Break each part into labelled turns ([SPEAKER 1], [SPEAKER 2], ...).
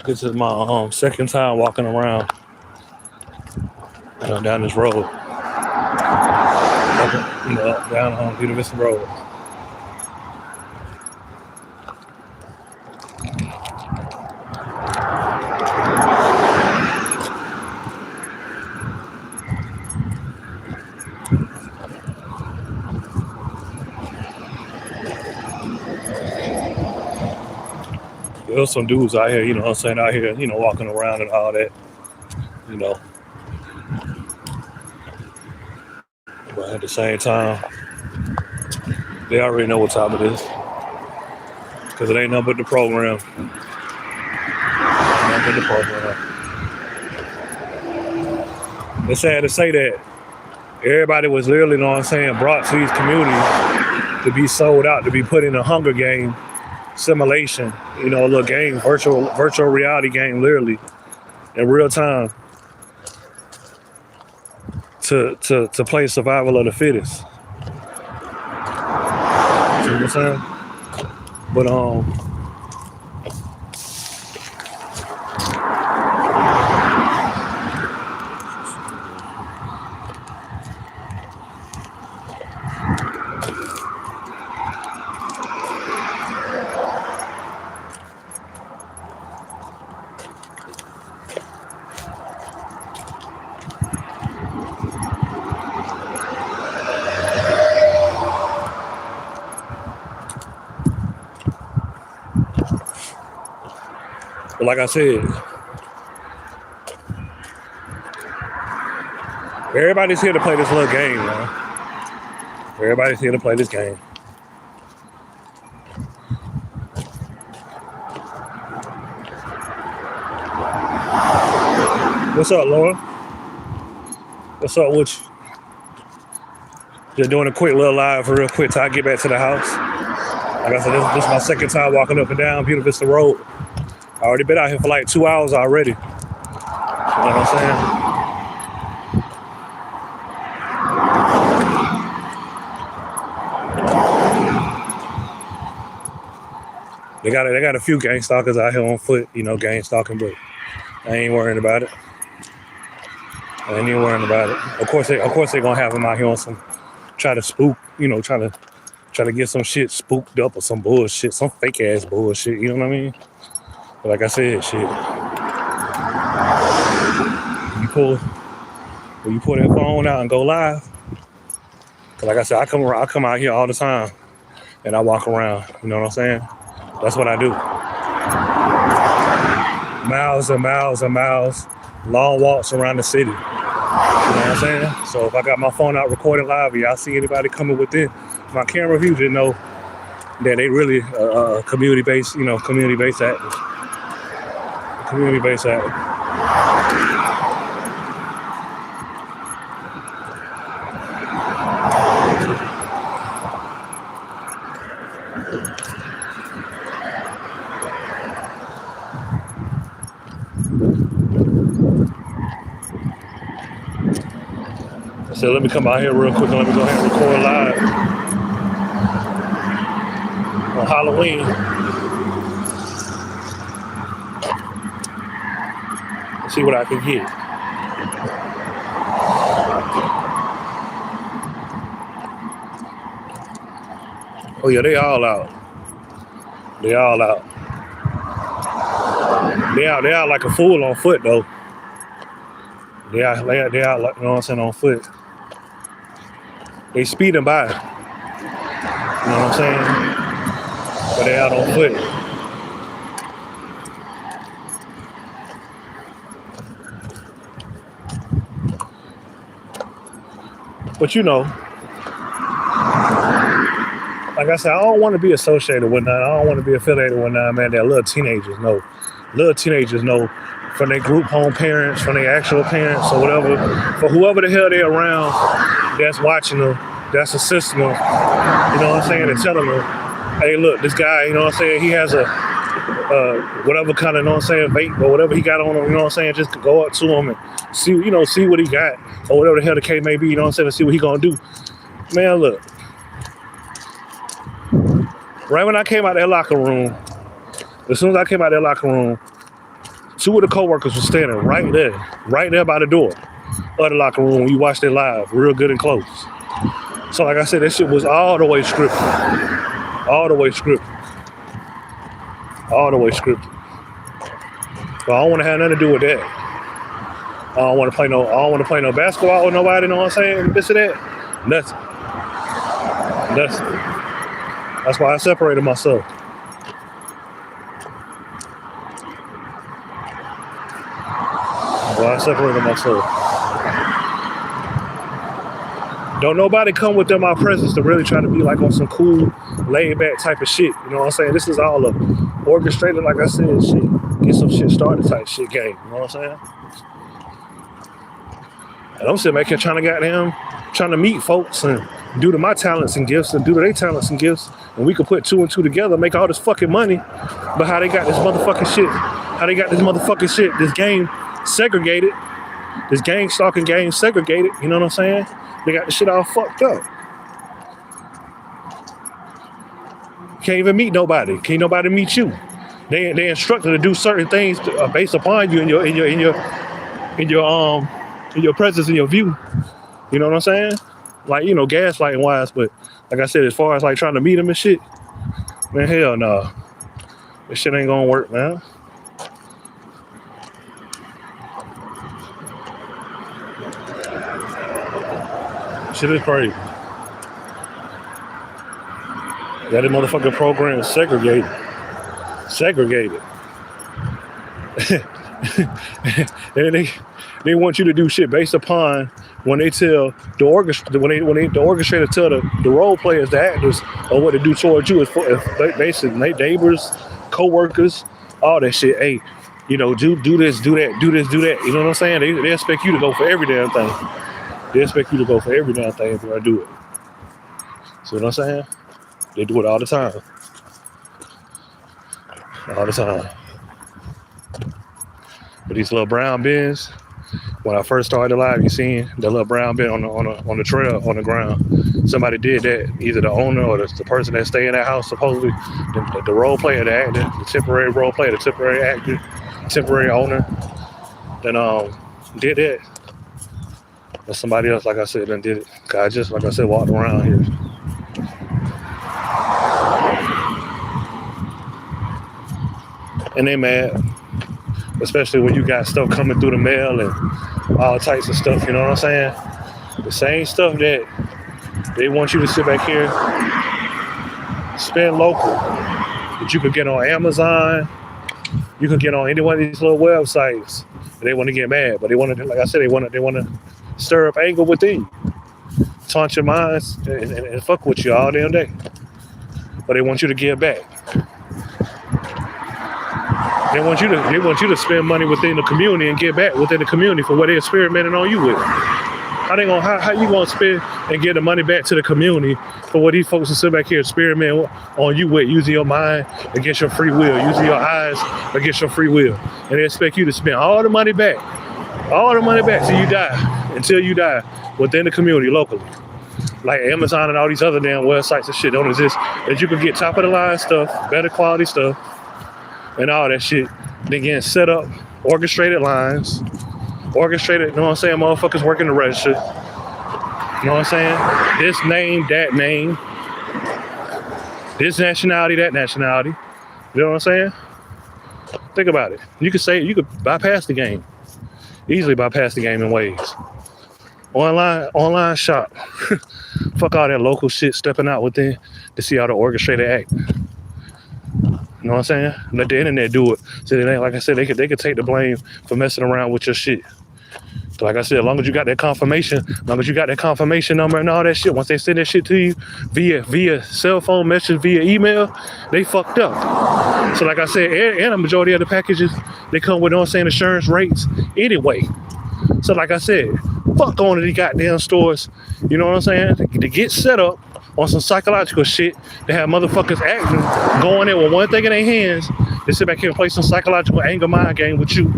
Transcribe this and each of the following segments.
[SPEAKER 1] This is my second time walking around down this road, down on Buena Vista Road. There's some dudes out here, what I'm saying, out here, walking around and all that, But at the same time, they already know what time it is. Because it ain't nothing but the program. Nothing but the program. It's sad to say that everybody was literally, brought to these communities to be sold out, to be put in a Hunger Game simulation, a little game, virtual reality game, literally, in real time, to play survival of the fittest. See what I'm saying? But like I said, everybody's here to play this little game, man. Everybody's here to play this game. What's up, Lauren? What's up with you? Just doing a quick little live real quick till I get back to the house. Like I said, this is my second time walking up and down Buena Vista Road. I already been out here for like 2 hours already. You know what I'm saying? They got a few gang stalkers out here on foot, gang stalking, but I ain't worrying about it. Of course they gonna have them out here on some try to spook, try to get some shit spooked up or some bullshit, some fake ass bullshit. You know what I mean? But like I said, shit. When you pull that phone out and go live, cause like I said, I come out here all the time and I walk around. You know what I'm saying? That's what I do. Miles and miles and miles, long walks around the city. You know what I'm saying? So if I got my phone out recording live, y'all see anybody coming within my camera view, just know that they really community-based actors. Community-based actors. So let me come out here real quick and let me go ahead and record live on Halloween. Let's see what I can get. Oh yeah, they all out. They out like a fool on foot though. They out like, you know what I'm saying, on foot. They speeding by. You know what I'm saying? But they out on foot. But like I said, I don't want to be associated with none. I don't want to be affiliated with none, man. That little teenagers know. Little teenagers know from their group home parents, from their actual parents, or whatever, for whoever the hell they're around that's watching them, that's assisting them, you know what I'm saying, and telling them, hey, look, this guy, you know what I'm saying, he has a whatever kind of, you know what I'm saying, vape or whatever he got on him, you know what I'm saying, just go up to him and see, you know, see what he got or whatever the hell the case may be, you know what I'm saying, and see what he gonna do. Man, look, right when I came out of that locker room, as soon as I came out of that locker room, two of the coworkers were standing right there by the door of the locker room. We watched it live, real good and close. So like I said, that shit was all the way scripted. All the way scripted. All the way scripted. But I don't want to have nothing to do with that. I don't want to play no basketball with nobody, you know what I'm saying? This and that. Nothing. That's why I separated myself. Well, I separated myself. Don't nobody come within my presence to really try to be like on some cool, laid back type of shit. You know what I'm saying? This is all a orchestrated, like I said, shit. Get some shit started type shit game. You know what I'm saying? And I'm sitting back here trying to meet folks and due to my talents and gifts and due to their talents and gifts, and we could put two and two together, make all this fucking money. But how they got this motherfucking shit, this game segregated, this gang stalking game segregated, you know what I'm saying? They got the shit all fucked up. Can't even meet nobody. Can't nobody meet you. They instructed to do certain things based upon you in your presence, in your view. You know what I'm saying? Like, you know, gaslighting wise, but like I said, as far as like trying to meet them and shit, man, hell no. This shit ain't gonna work, man. Shit is crazy. That motherfucking program is segregated. And they want you to do shit based upon when they tell the orchestrator tell the role players, the actors, or what to do towards you is basically neighbors, co-workers, all that shit. Hey, you know, do this, do that. You know what I'm saying? They expect you to go for every damn thing. They expect you to go for every damn thing if I do it. See what I'm saying? They do it all the time. All the time. But these little brown bins, when I first started live, you seen the little brown bin on the trail on the ground. Somebody did that, either the owner or the person that stay in that house, supposedly the role player, the actor, the temporary role player, the temporary actor, temporary owner, then did that. And somebody else, like I said, then did it. I just, like I said, walked around here. And they mad, especially when you got stuff coming through the mail and all types of stuff, you know what I'm saying? The same stuff that they want you to sit back here, spend local, that you could get on Amazon, you could get on any one of these little websites. They want to get mad, but they want to, like I said, they want to stir up anger within you, taunt your minds, and fuck with you all damn day. But they want you to give back. They want you to spend money within the community and give back within the community for what they're experimenting on you with. How you gonna spend and get the money back to the community for what these folks are sitting back here experiment on you with, using your mind against your free will, using your eyes against your free will, and they expect you to spend all the money back until you die within the community locally, like Amazon and all these other damn websites and shit don't exist, that you can get top of the line stuff, better quality stuff, and all that shit. They getting set up, orchestrated lines, orchestrated, you know what I'm saying, motherfuckers working the register. You know what I'm saying? This name, that name, this nationality, that nationality. You know what I'm saying? Think about it. You could bypass the game. Easily bypass the game in ways. Online shop. Fuck all that local shit stepping out within to see how the orchestrated act. You know what I'm saying? Let the internet do it. So they, like I said, they could take the blame for messing around with your shit. So like I said, as long as you got that confirmation, number and all that shit, once they send that shit to you via cell phone message, via email, they fucked up. So like I said, and a majority of the packages, they come with, insurance rates anyway. So like I said, fuck going to these goddamn stores, you know what I'm saying? To get set up on some psychological shit, to have motherfuckers acting, going in with one thing in their hands, they sit back here and play some psychological anger mind game with you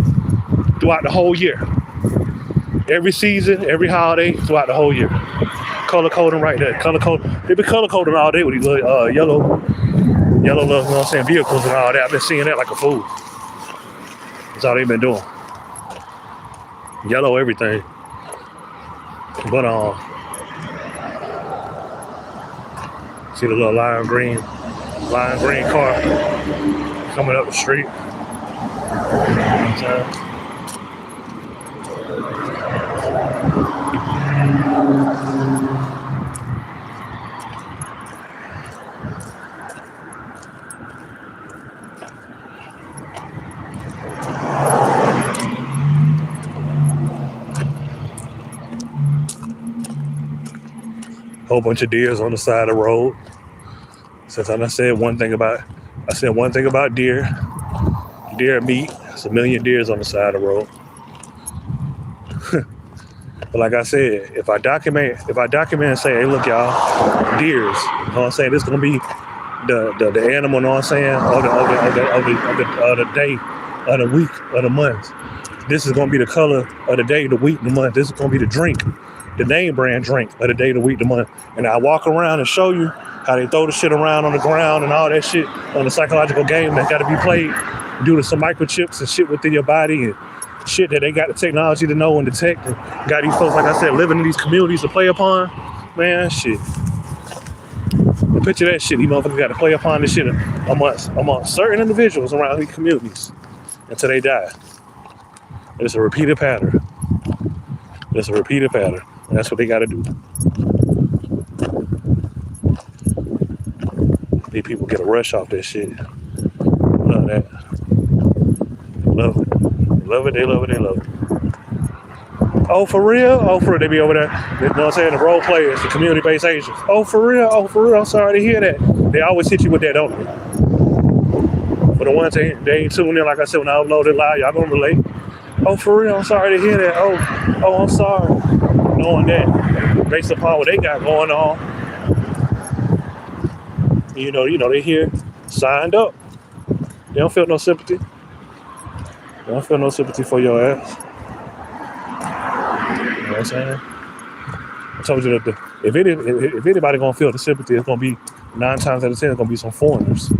[SPEAKER 1] throughout the whole year. Every season, every holiday, throughout the whole year. Color coding right there. Color code. They be color coding all day with these little, yellow, you know what I'm saying, vehicles and all that. I've been seeing that like a fool. That's all they've been doing. Yellow everything. But see the little lime green car coming up the street. You know what I'm saying? Whole bunch of deers on the side of the road. Since I said one thing about deer meat. It's a million deers on the side of the road. But like I said, if I document and say, hey, look, y'all, deers, you know what I'm saying? This is gonna be the animal, you know what I'm saying, of the day, of the week, of the month. This is gonna be the color of the day, the week, the month. This is gonna be the drink, the name brand drink of the day, the week, the month. And I walk around and show you how they throw the shit around on the ground and all that shit on the psychological game that gotta be played due to some microchips and shit within your body and shit that they got the technology to know and detect, and got these folks, like I said, living in these communities to play upon. Man, shit. Picture that shit. These motherfuckers got to play upon this shit amongst certain individuals around these communities until they die. It's a repeated pattern. And that's what they got to do. These people get a rush off that shit. Love that. Love it. They love it. Oh, for real? They be over there, you know what I'm saying, the role players, the community-based agents. Oh, for real? I'm sorry to hear that. They always hit you with that, don't they? But the ones they ain't tuned in, like I said, when I upload it live, y'all gonna relate. Oh, for real? I'm sorry to hear that. Oh, I'm sorry. Knowing that, based upon what they got going on, you know, they here, signed up. They don't feel no sympathy. I don't feel no sympathy for your ass. You know what I'm saying? I told you that if anybody gonna feel the sympathy, it's gonna be 9 times out of 10, it's gonna be some foreigners.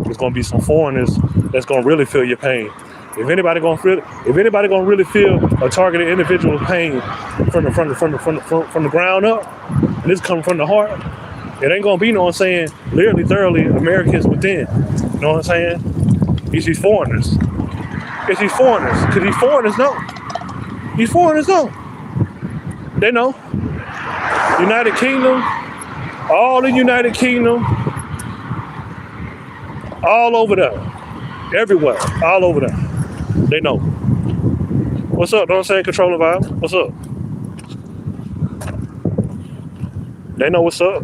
[SPEAKER 1] It's gonna be some foreigners that's gonna really feel your pain. If anybody gonna really feel a targeted individual's pain from the ground up, and this coming from the heart, it ain't gonna be, you know what I'm saying, literally, thoroughly Americans within. You know what I'm saying? It's these foreigners. Because these foreigners know. They know. United Kingdom, all the United Kingdom, all over there. Everywhere, all over there. They know. What's up? Know what I'm saying? Controller Vibe. What's up? They know what's up.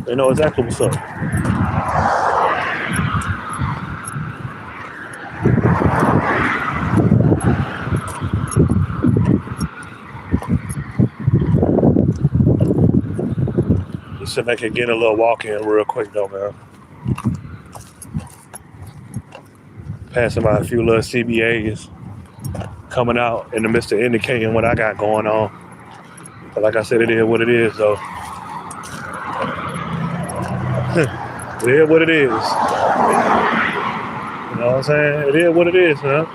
[SPEAKER 1] They know exactly what's up. Just sit back and get a little walk in real quick though, man. Passing by a few little CBAs coming out in the midst of indicating what I got going on. But like I said, it is what it is, though. It is what it is. You know what I'm saying? It is what it is, man.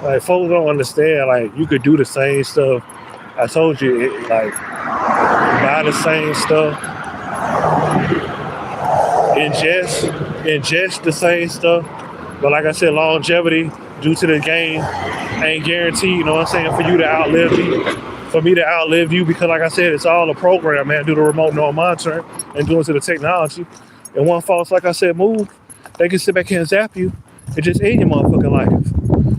[SPEAKER 1] Like, folks don't understand, like, you could do the same stuff. I told you, like, buy the same stuff, ingest the same stuff. But like I said, longevity due to the game ain't guaranteed, you know what I'm saying, for you to outlive me, for me to outlive you, because like I said, it's all a program, man, due to remote neural monitoring and due to the technology. And one false, like I said, move, they can sit back here and zap you and just end your motherfucking life.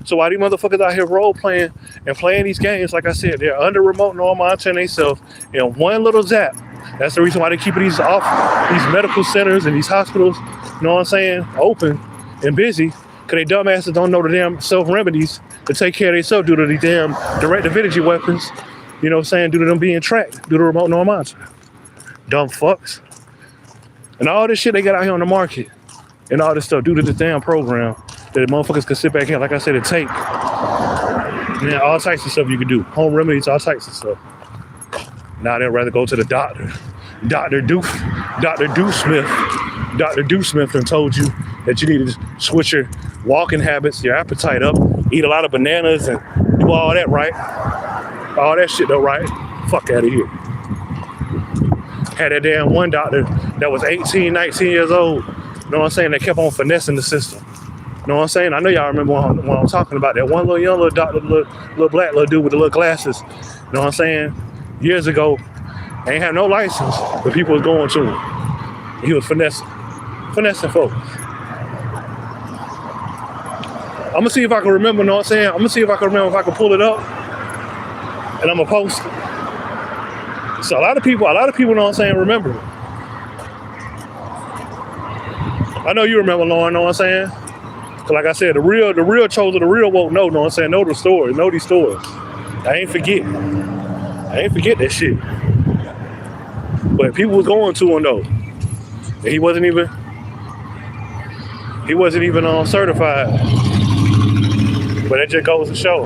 [SPEAKER 1] So while these motherfuckers out here role playing and playing these games, like I said, they're under remote normal monitoring themselves in one little zap. That's the reason why they keep these medical centers and these hospitals, you know what I'm saying, open and busy, because they dumbasses don't know the damn self-remedies to take care of themselves due to these damn directed energy weapons, you know what I'm saying, due to them being tracked, due to remote normal monitoring. Dumb fucks. And all this shit they got out here on the market and all this stuff due to this damn program that motherfuckers can sit back here, like I said, and take. Man, all types of stuff you can do. Home remedies, all types of stuff. Now they'd rather go to the doctor. Dr. Doosmith done told you that you need to switch your walking habits, your appetite up, eat a lot of bananas and do all that right. All that shit though, right? Fuck out of here. Had that damn one doctor that was 18, 19 years old, you know what I'm saying, that kept on finessing the system. You know what I'm saying? I know y'all remember when I'm talking about that one little young little doctor, little black little dude with the little glasses. You know what I'm saying? Years ago, ain't had no license, but people was going to him. He was finessing folks. I'm gonna see if I can remember, you know what I'm saying? I'm gonna see if I can remember if I can pull it up, and I'm gonna post it. So a lot of people, you know what I'm saying, remember. I know you remember, Lauren, know what I'm saying? Cause like I said, the real chosen, the real won't know what I'm saying, know the story, know these stories. I ain't forget that shit. But people was going to him though. And he wasn't even certified. But that just goes to show.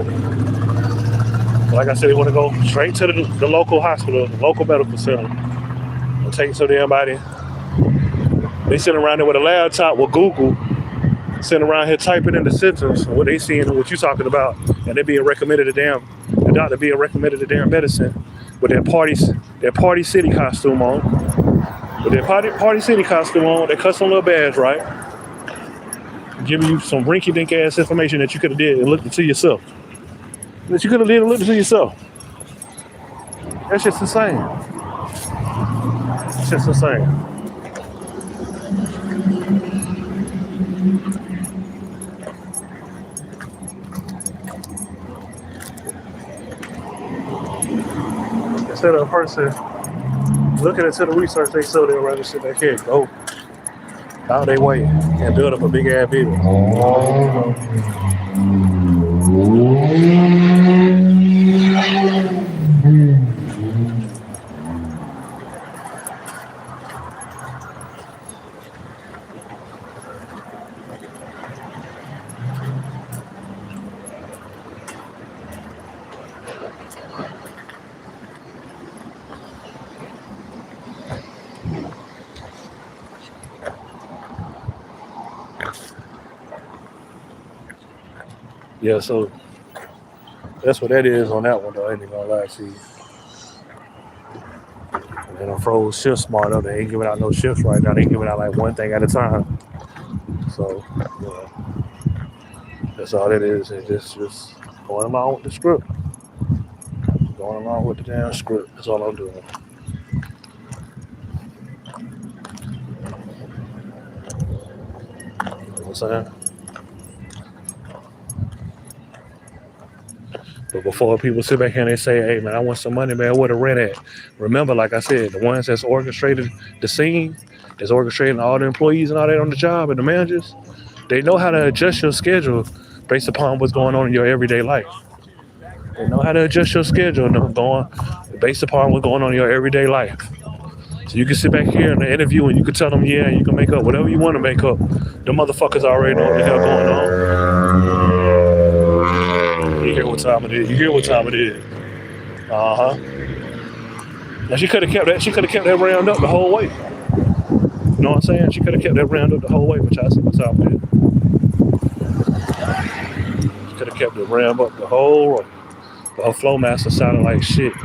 [SPEAKER 1] Like I said, they want to go straight to the local hospital, the local medical center, and take it to everybody. They sitting around there with a laptop with Google, sitting around here typing in the symptoms, what they seeing and what you talking about, and they being recommended the doctor being recommended the damn medicine with their party city costume on. With their party city costume on, their custom little badge, right? Giving you some rinky-dink ass information that you could have did and looked into yourself. That's just insane. It's just insane. Instead of a person looking into the research they saw, they'll rather sit back here and go out their way and build up a big ass business. Yeah, so that's what that is on that one, though. I ain't even gonna lie to you. And then I froze shift smart up. They ain't giving out no shifts right now. They giving out like one thing at a time. So, you know, that's all it is. It's just going along with the script. Going along with the damn script. That's all I'm doing. You know what I'm saying? But before people sit back here and they say, hey, man, I want some money, man, where the rent at? Remember, like I said, the ones that's orchestrated the scene, that's orchestrating all the employees and all that on the job and the managers, they know how to adjust your schedule based upon what's going on in your everyday life. They know how to adjust your schedule based upon what's going on in your everyday life. So you can sit back here in the interview and you can tell them, yeah, you can make up whatever you want to make up. The motherfuckers already know what the hell going on. You hear what time it is. Uh-huh. Now she could have kept that round up the whole way. You know what I'm saying? She could have kept that round up the whole way, but y'all see what time it is. She could have kept the round up the whole way. But her Flowmaster sounded like shit. You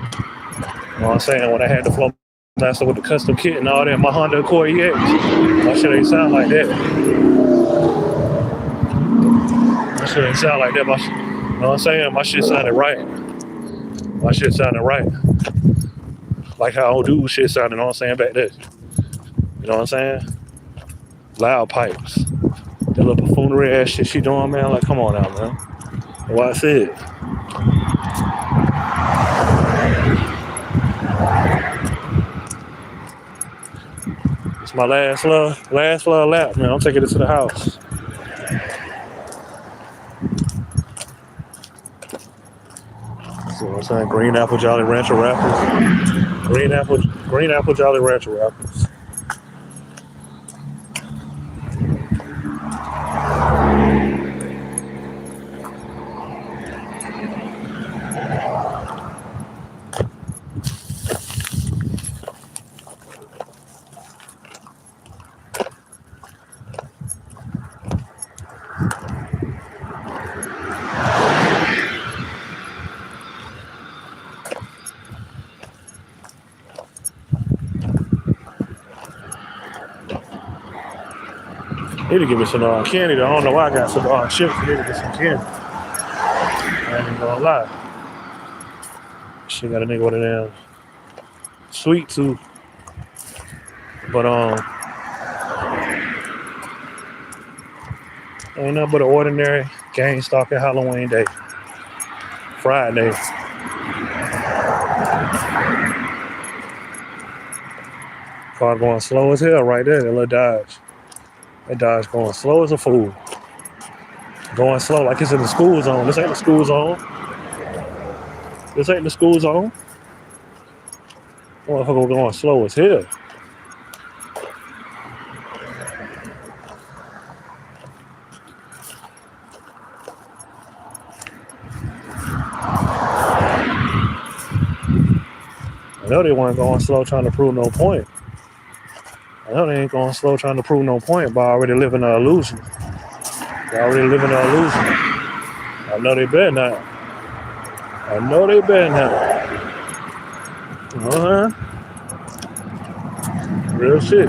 [SPEAKER 1] know what I'm saying? When I had the Flowmaster with the custom kit and all that, my Honda Accord EX, my shit ain't sound like that. My shit ain't sound like that. You know what I'm saying? My shit sounded right. Like how old dude shit sounded, you know what I'm saying, back then. You know what I'm saying? Loud pipes. That little buffoonery ass shit she doing, man. Like, come on now, man. What I said. It's my last little lap, man. I'm taking it to the house. See what I'm saying? Green apple Jolly Rancher wrappers. Green apple Jolly Rancher wrappers. Need to give me some candy though. I don't know why I got some chips. I need to get some candy. I ain't even gonna lie. She got a nigga with a damn sweet tooth. But ain't nothing but an ordinary gang stalking Halloween day. Friday. Car going slow as hell right there, that little Dodge. That Dodge going slow as a fool. Going slow like it's in the school zone. This ain't the school zone. This ain't the school zone. Motherfucker going slow as hell. I know they weren't going slow trying to prove no point. I know they ain't going slow trying to prove no point by already living an illusion. They already living an illusion. I know they better not. I know they better not. Real shit.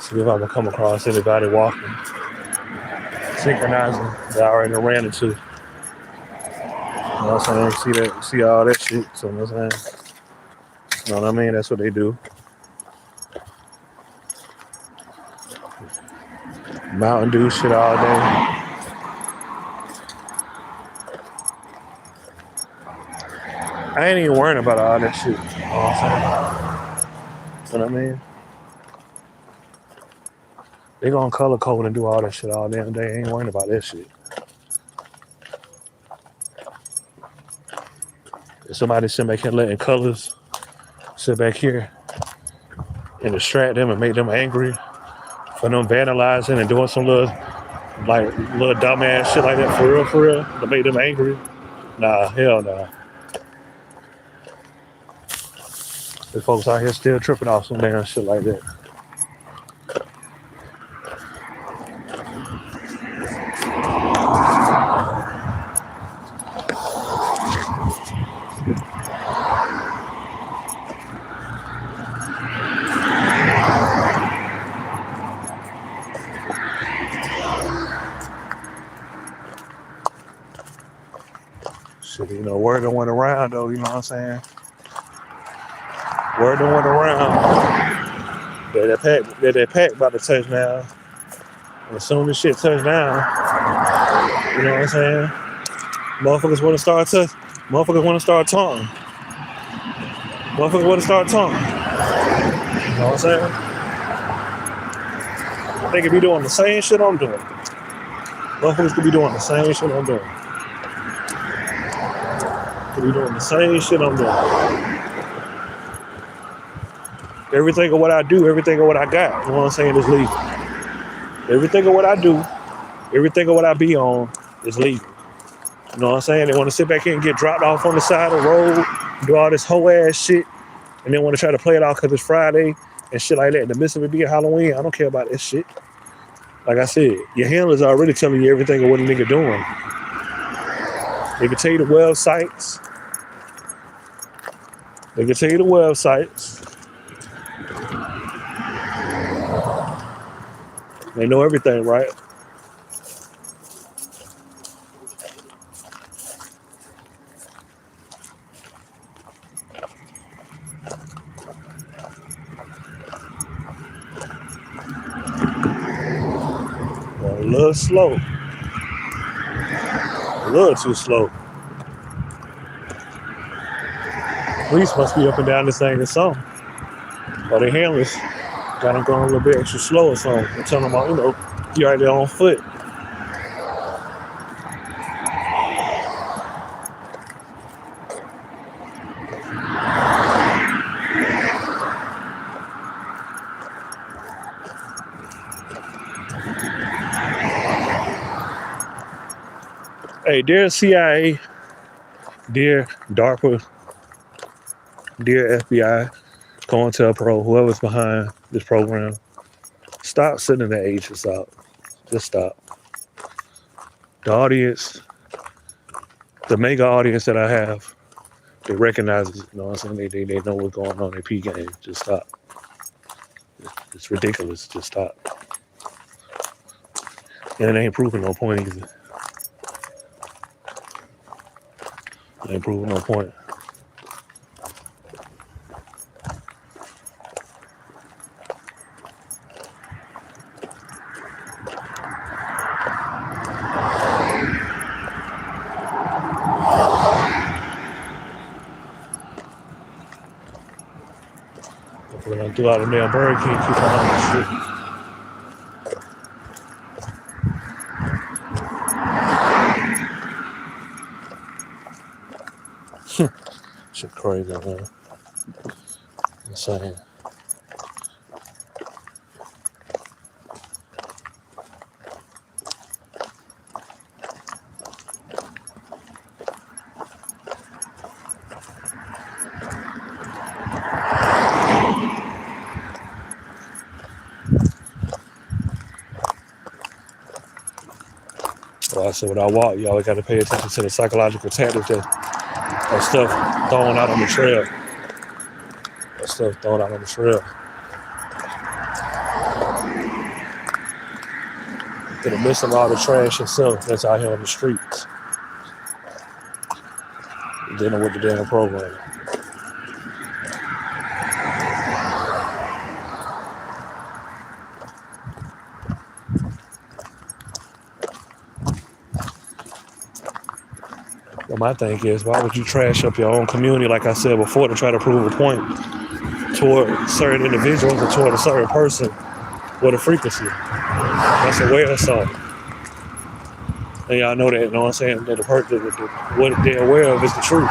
[SPEAKER 1] See if I can come across anybody walking, synchronizing that I already ran into. You know what I'm saying? See all that shit. So you know what I'm saying? You know what I mean? That's what they do. Mountain Dew shit all day. I ain't even worrying about all that shit. You know what I'm saying? You know what I mean? They gonna color code and do all that shit all damn day. Ain't worrying about that shit. If somebody sit back here letting colors sit back here and distract them and make them angry for them vandalizing and doing some little dumbass shit like that for real, to make them angry. Nah, hell nah. There's folks out here still tripping off some damn shit like that. Shit, you know, word done went around though, you know what I'm saying? Word done went around. That pack about to touch now. And as soon as shit touch down, you know what I'm saying? Motherfuckers want to start taunting. Motherfuckers want to start taunting. You know what I'm saying? They could be doing the same shit I'm doing. Motherfuckers could be doing the same shit I'm doing. Everything of what I do, everything of what I got, you know what I'm saying, is legal. Everything of what I do, everything of what I be on is legal. You know what I'm saying? They want to sit back here and get dropped off on the side of the road, do all this whole ass shit, and then want to try to play it off because it's Friday and shit like that. In the midst of it being Halloween, I don't care about this shit. Like I said, your handler's already telling you everything of what a nigga doing. They can tell you the websites. They know everything, right? A little slow. A little too slow. Police must be up and down this thing or something. Or they handlers got them going a little bit extra slow or something. I'm telling them, you're right there on foot. Hey, dear CIA, dear DARPA, dear FBI, COINTELPRO, whoever's behind this program, stop sending the agents out. Just stop. The audience, the mega audience that I have, they recognize it. You know what I'm saying? They know what's going on in P game. Just stop. It's ridiculous. Just stop. And it ain't proving no point either. It ain't proving no point. We're gonna do out a damn Burger King, keep on this shit. Shit crazy, man. Insane. Well, I said when I walk, you always got to pay attention to the psychological tactics of stuff thrown out on the trail. That stuff thrown out on the trail. In the midst of all the trash itself that's out here on the streets. Dealing with the damn program. Well, my thing is, why would you trash up your own community, like I said before, to try to prove a point toward certain individuals or toward a certain person with a frequency? That's aware something. And y'all know that, you know what I'm saying? That what they're aware of is the truth.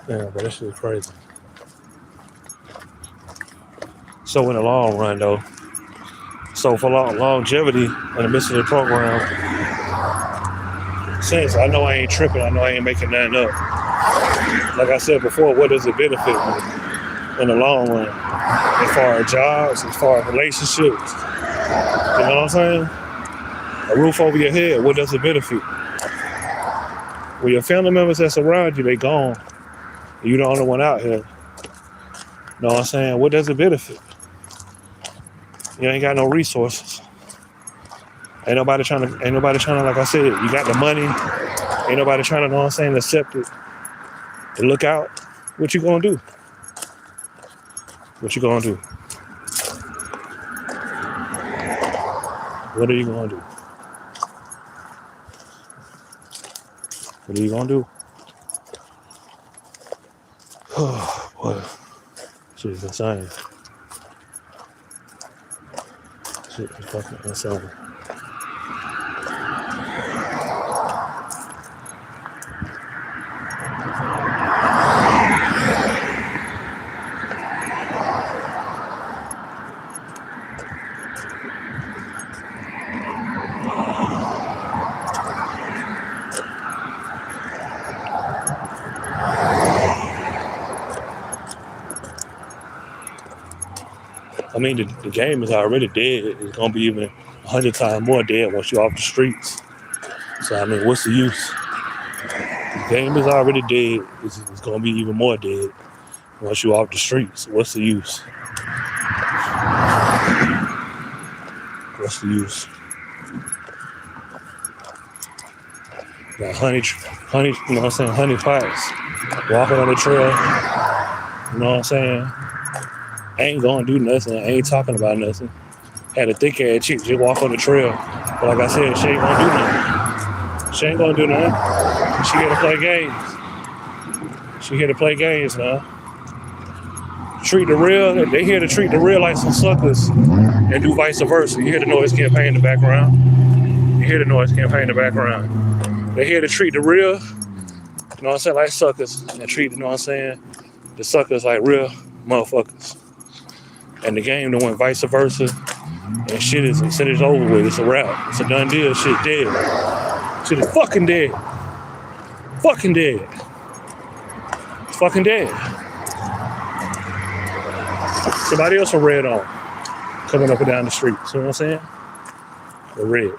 [SPEAKER 1] Yeah, but that shit is crazy. So in the long run, though, so for longevity in the midst of the program, since I know I ain't tripping, I know I ain't making nothing up. Like I said before, what does it benefit me? in the long run. As far as jobs, as far as relationships. You know what I'm saying? A roof over your head, what does it benefit? When your family members that surround you, they gone. And you the only one out here. You know what I'm saying? What does it benefit? You ain't got no resources. Ain't nobody trying to, like I said, you got the money. Ain't nobody trying to, know what I'm saying, accept it. And look out. What you gonna do? What you gonna do? What are you gonna do? What are you gonna do? Oh, boy. Shit is insane. Shit is fucking insane. I mean, the game is already dead. It's gonna be even 100 times more dead once you're off the streets. So I mean, what's the use? The game is already dead. It's gonna be even more dead once you're off the streets. What's the use? What's the use? Got honey, you know what I'm saying, honey pots, walking on the trail, you know what I'm saying? Ain't gonna do nothing, ain't talking about nothing. Had a thick ass chick just walk on the trail. But like I said, she ain't gonna do nothing. She ain't gonna do nothing. She here to play games. She here to play games now. Treat the real, they here to treat the real like some suckers and do vice versa. You hear the noise campaign in the background. You hear the noise campaign in the background. They here to treat the real, you know what I'm saying, like suckers, and treat, you know what I'm saying, the suckers like real motherfuckers. And the game that went vice versa, and shit is over with. It's a wrap. It's a done deal. Shit dead. Shit is fucking dead. Fucking dead. It's fucking dead. Somebody else with red on, coming up and down the street. See what I'm saying? The red.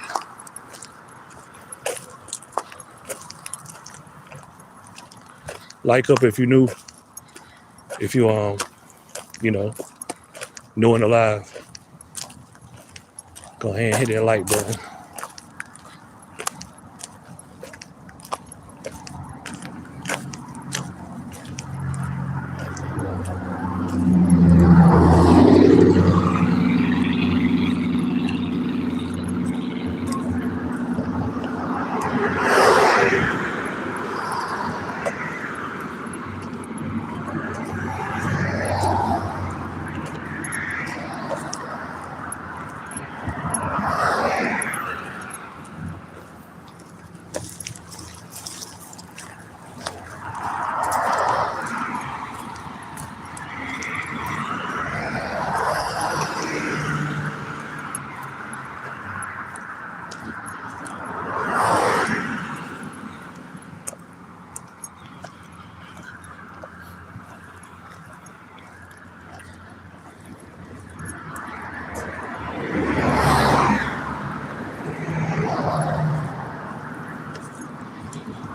[SPEAKER 1] Like up if you knew, if you you know, new and alive. Go ahead and hit that like button.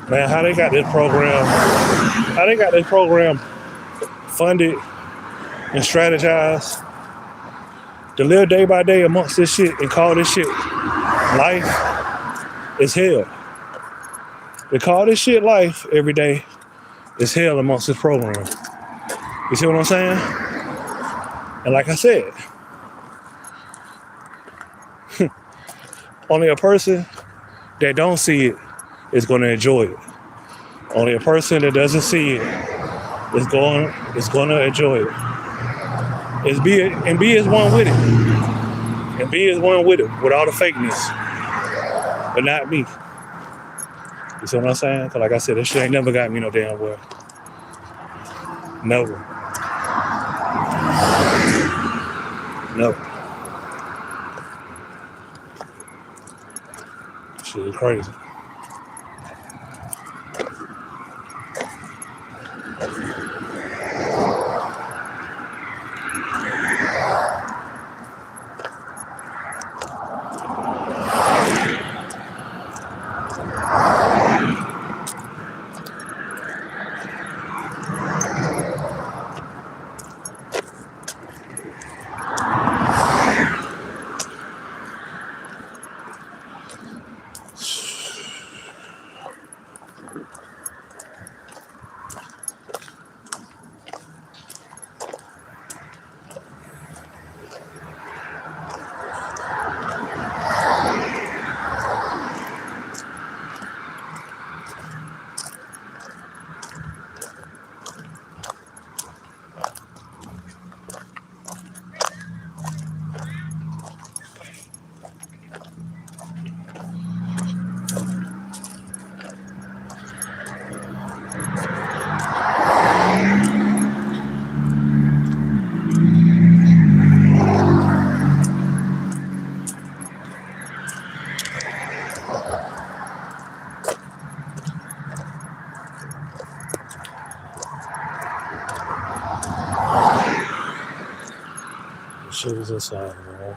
[SPEAKER 1] Man, how they got this program funded and strategized to live day by day amongst this shit and call this shit life is hell. They call this shit life every day is hell amongst this program. You see what I'm saying? And like I said, only a person that don't see it is going to enjoy it. Only a person that doesn't see it is going to enjoy it. Be as one with it. And be as one with it, with all the fakeness. But not me. You see what I'm saying? Because like I said, this shit ain't never got me no damn well. Never. Never. Shit is crazy. Shit is insane, man.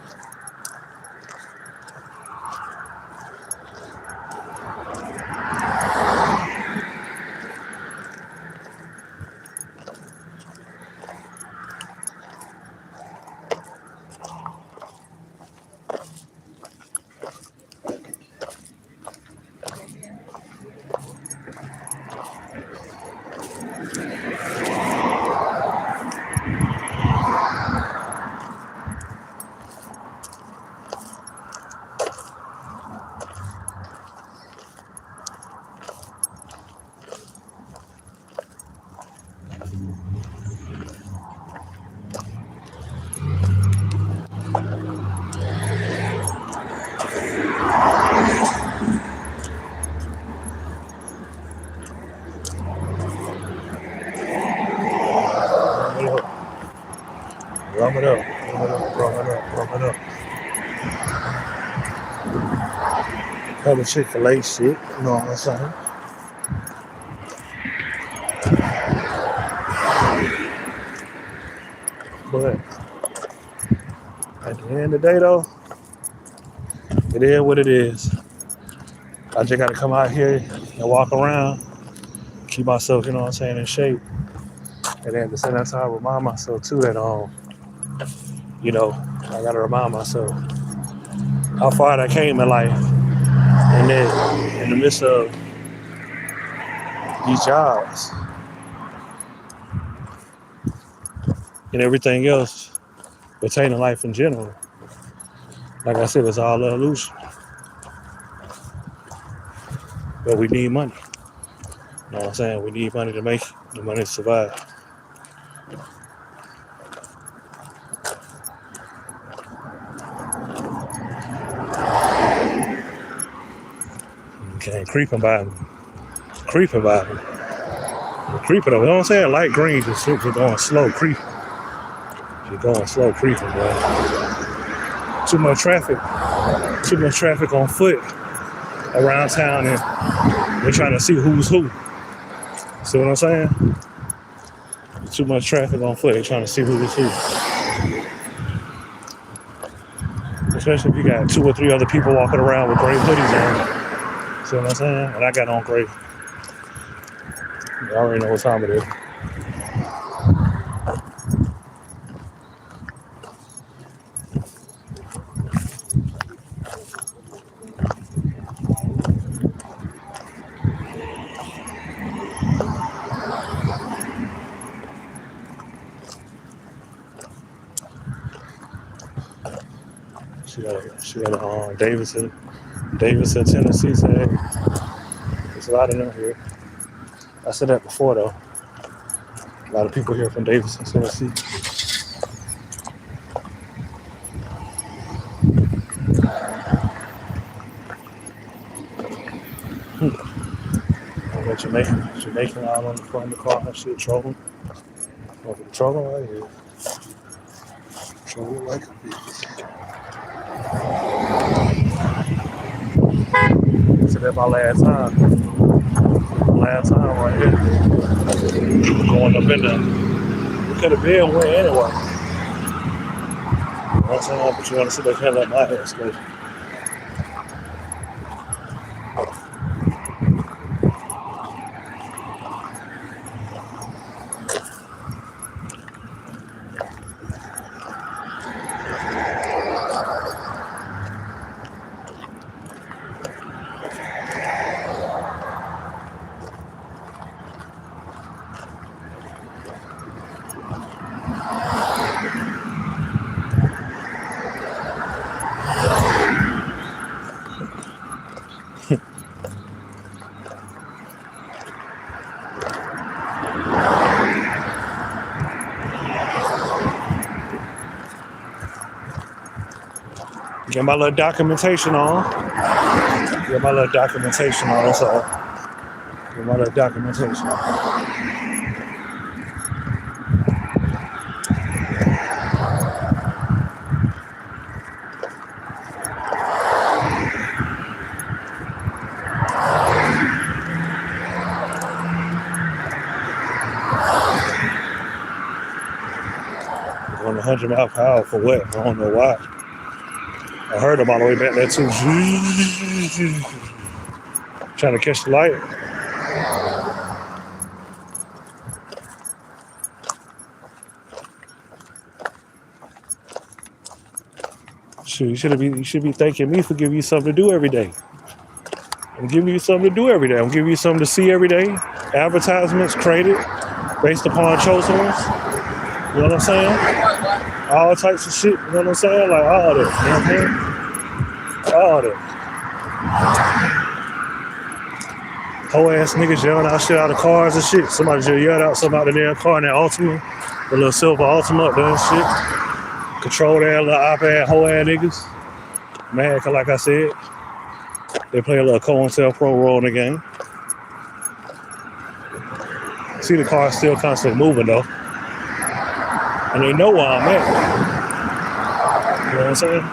[SPEAKER 1] Rum it up, rum it up, rum it up, rum it up. Other Chick-fil-A shit, you know what I'm saying? But at the end of the day, though, it is what it is. I just got to come out here and walk around, keep myself, you know what I'm saying, in shape. And then at the same time, remind myself, too, that, you know, I got to remind myself how far I came in life. And then in the midst of these jobs and everything else pertaining to life in general, like I said, it's all an illusion. But we need money. You know what I'm saying? We need money to make it, the money to survive. Okay, creeping by me. Creeping by me. Creeping over. You know what I'm saying? Light green just going slow creeping. She's going slow creeping, bro. Too much traffic on foot around town, and we're trying to see who's who. See what I'm saying? Too much traffic on foot. They're trying to see who's who. Especially if you got 2 or 3 other people walking around with gray hoodies on. See what I'm saying? And I got on gray. I already know what time it is. She got a Davidson, Tennessee. Say there's a lot of them here. I said that before though. A lot of people here from Davidson, Tennessee. I got Jamaican out on the front of the car and shit, trolling. Trolling right here. Trolling like a bitch. So that's my last time. Last time right here. Going up in there. We could have been went anyway. You know what I'm saying? But you want to sit back here and let my ass go. Get my little documentation on. So get my little documentation on. Going 100 miles per hour for what? I don't know why. I heard them all the way back there too. Trying to catch the light. Shoot, you should be thanking me for giving you something to do every day. I'm giving you something to do every day. I'm giving you something to see every day. Advertisements created based upon chosen ones. You know what I'm saying? All types of shit. You know what I'm saying? Like all that. You know what I mean? All that. Whole ass niggas yelling out shit out of cars and shit. Somebody just yelled out something out of their car in that Ultima. The little silver Ultima up there and shit. Control that little iPad whole ass niggas. Mad, cause like I said, they play a little COINTELPRO role in the game. See the car still constantly moving though. And they know where I'm at. You know what I'm saying?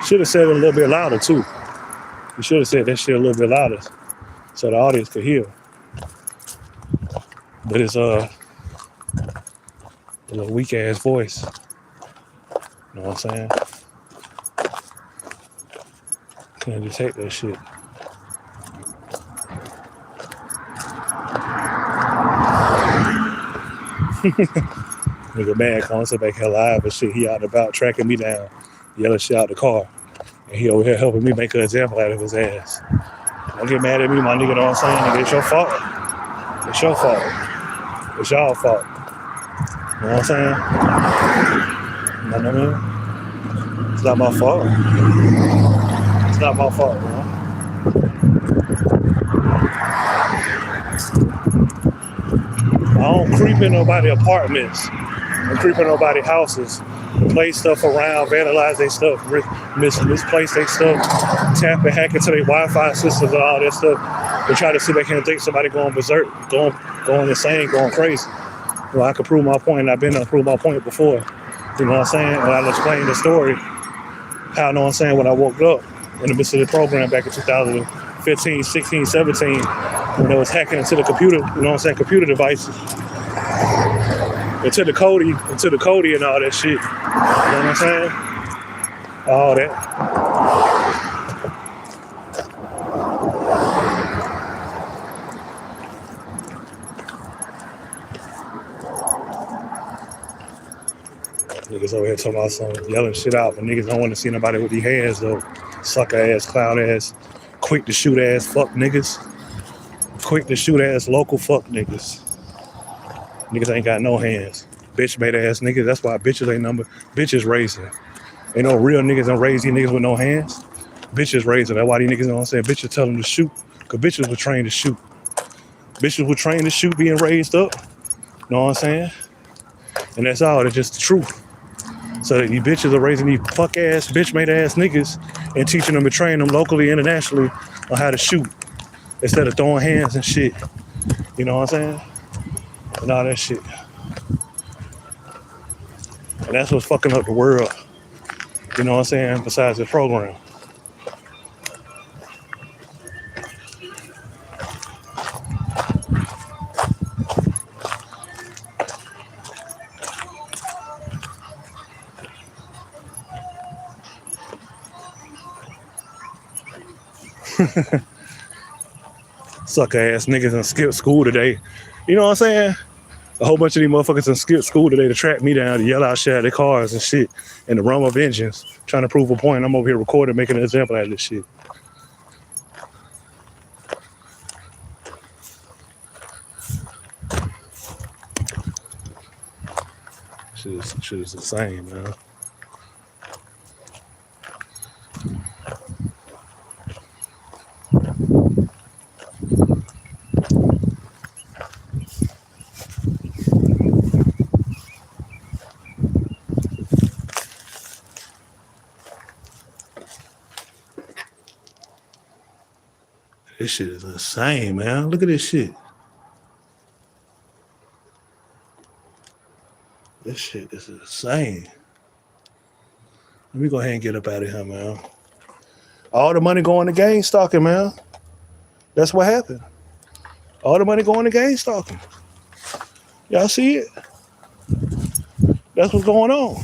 [SPEAKER 1] Should have said it a little bit louder too. You should have said that shit a little bit louder so the audience could hear. But it's a little weak ass voice. You know what I'm saying? Can't detect that shit. Nigga mad calling sit back here live and shit. He out and about tracking me down, yelling shit out the car. And he over here helping me make an example out of his ass. Don't get mad at me, my nigga, know what I'm saying? Nigga, it's your fault. It's your fault. It's y'all fault. You know what I'm saying? You know what I mean? It's not my fault. It's not my fault, man. I don't creep in nobody's apartments. I don't creep in nobody's houses. Play stuff around, vandalize their stuff, misplace their stuff, tap and hack into their Wi-Fi systems and all that stuff. They try to sit back here and think somebody going berserk, going insane, going crazy. Well, I could prove my point. I've been to prove my point before. You know what I'm saying? And I'll explain the story. How, you know what I'm saying, when I woke up in the midst of the program back in 2015, 16, 17, when they was hacking into the computer, you know what I'm saying, computer devices. Into the Kodi and all that shit. You know what I'm saying? All that. Niggas over here talking about some yelling shit out, but niggas don't want to see nobody with their hands though. Sucker ass, clown ass, quick to shoot ass fuck niggas. Quick to shoot ass local fuck niggas. Niggas ain't got no hands. Bitch made ass niggas. That's why bitches ain't number. Bitches raising. Ain't no real niggas don't raise these niggas with no hands. Bitches raising. That's why these niggas, you know what I'm saying, bitches tell them to shoot. Cause bitches were trained to shoot. Bitches were trained to shoot being raised up. You know what I'm saying? And that's all. That's just the truth. So that these bitches are raising these fuck ass, bitch made ass niggas and teaching them and training them locally, internationally on how to shoot instead of throwing hands and shit. You know what I'm saying? And all that shit. And that's what's fucking up the world. You know what I'm saying? Besides the program. Sucker ass niggas done skipped school today. You know what I'm saying? A whole bunch of these motherfuckers done skipped school today to track me down, to yell out shit at their cars and shit in the realm of vengeance, trying to prove a point. I'm over here recording, making an example out of this shit. Shit is insane, man. This shit is insane, man. Look at this shit. This shit is insane. Let me go ahead and get up out of here, man. All the money going to game stalking, man. That's what happened. All the money going to game stalking. Y'all see it? That's what's going on.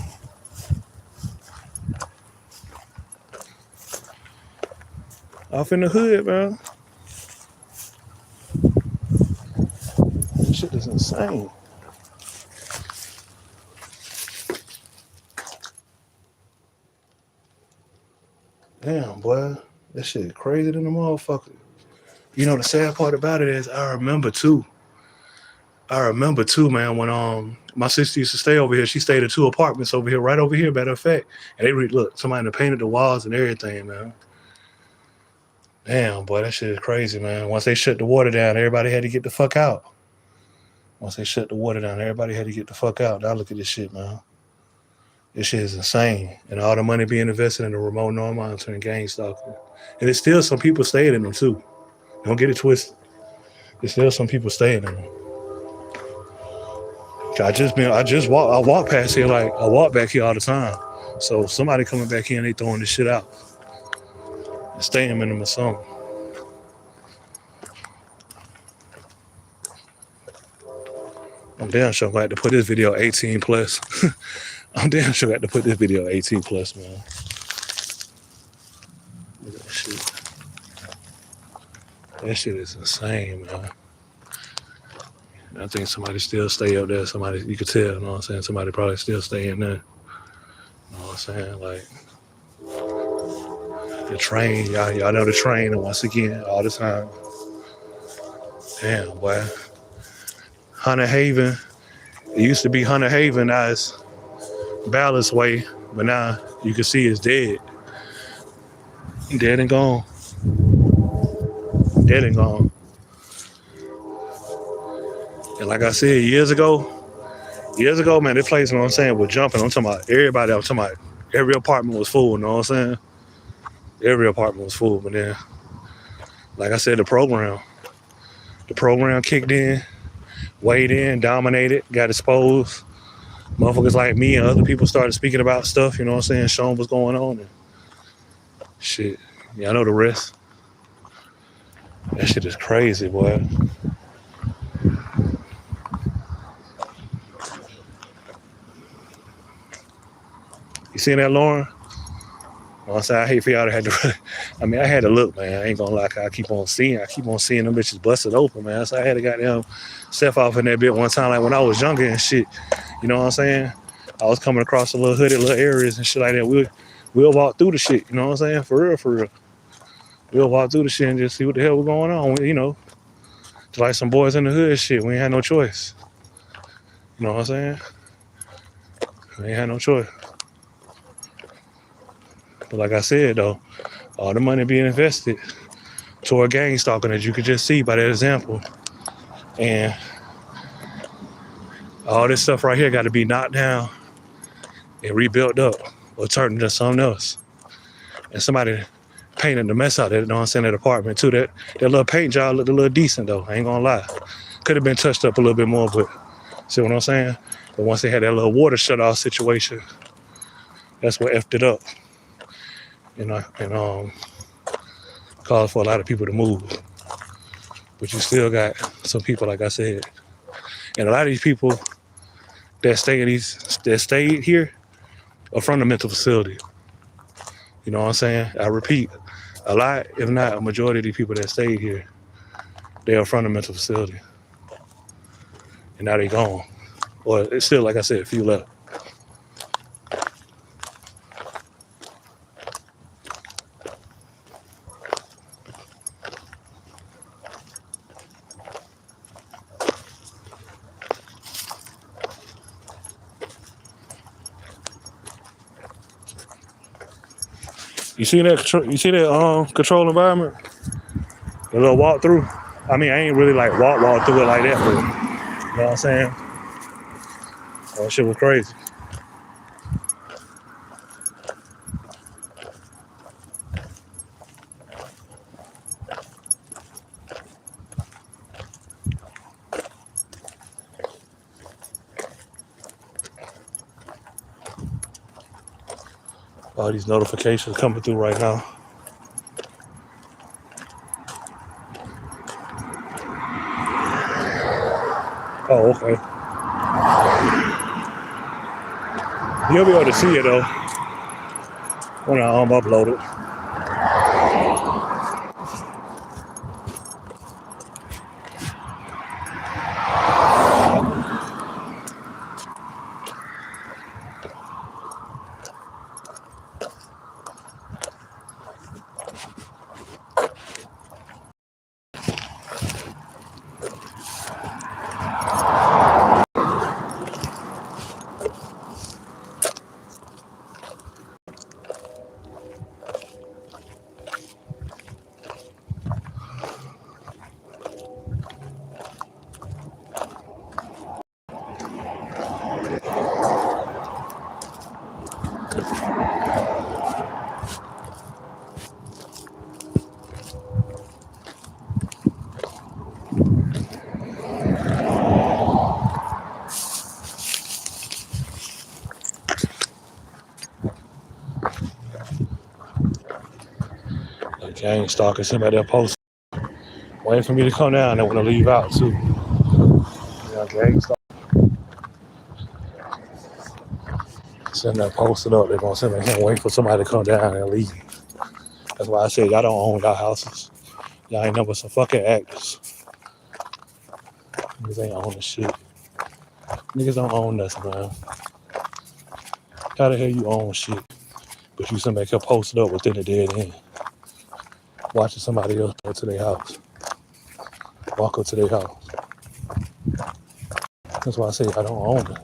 [SPEAKER 1] Off in the hood, man. This shit is insane. Damn, boy. That shit crazy than the motherfucker. You know, the sad part about it is I remember too, man, when my sister used to stay over here. She stayed in 2 apartments over here, right over here, matter of fact. And they look, somebody done painted the walls and everything, man. Damn, boy, that shit is crazy, man. Once they shut the water down, everybody had to get the fuck out. Once they shut the water down, everybody had to get the fuck out. Now look at this shit, man. This shit is insane. And all the money being invested in the remote known monitoring, gang stalking. And there's still some people staying in them too. Don't get it twisted. There's still some people staying in them. I walk past here, like I walk back here all the time. So somebody coming back here and they throwing this shit out. And staying in them or something. I'm damn sure I had to put this video 18 plus. I'm damn sure I had to put this video 18 plus, man. Look at that shit. That shit is insane, man. I think somebody still stay up there. Somebody, you could tell, you know what I'm saying? Somebody probably still stay in there. You know what I'm saying? Like, the train, y'all know the train, and once again, all the time. Damn, boy. Hunter Haven, it used to be Hunter Haven, now it's Ballast Way, but now you can see it's dead. Dead and gone. Dead and gone. And like I said, years ago, man, this place, you know what I'm saying, was jumping. I'm talking about everybody. I'm talking about every apartment was full, you know what I'm saying? Every apartment was full, but then, like I said, the program kicked in, weighed in, dominated, got exposed. Motherfuckers like me and other people started speaking about stuff, you know what I'm saying, showing what's going on. And shit, yeah, I know the rest. That shit is crazy, boy. You seen that, Lauren? I said, I hate for y'all to have to. I mean, I had to look, man. I ain't gonna lie. I keep on seeing them bitches busted open, man. So I had to goddamn step off in that bit one time, like when I was younger and shit. You know what I'm saying? I was coming across the little hooded little areas and shit like that. We'll walk through the shit. You know what I'm saying? For real. We'll walk through the shit and just see what the hell was going on. You know, just like some boys in the hood shit. We ain't had no choice. You know what I'm saying? We ain't had no choice. But like I said, though, all the money being invested toward gang stalking, as you could just see by that example. And all this stuff right here got to be knocked down and rebuilt up or turned into something else. And somebody painted the mess out of it, you know what I'm saying, that apartment too. That little paint job looked a little decent, though. I ain't gonna lie. Could have been touched up a little bit more, but see what I'm saying? But once they had that little water shut-off situation, that's what effed it up. You know, and caused for a lot of people to move. But you still got some people, like I said, and a lot of these people that stayed here are from the mental facility. You know what I'm saying? I repeat, a lot, if not a majority of these people that stayed here, they are from the mental facility. And now they gone. Or it's still, like I said, a few left. You see that? You see that control environment? The little walk through. I mean, I ain't really like walk through it like that, but you know what I'm saying? That shit was crazy. All these notifications coming through right now. Oh, okay. You'll be able to see it though when I upload it. The gang stalking somebody that post waiting for me to come down. They want to leave out too. Yeah, gang stalking. Send that posted up. They're gonna send me here, wait for somebody to come down and leave. That's why I said y'all don't own y'all houses. Y'all ain't number some fucking actors. Niggas ain't own the shit. Niggas don't own nothing, man. How the hell you own shit? But you somebody can post it up within a dead end. Watching somebody else go to their house. Walk up to their house. That's why I say I don't own it.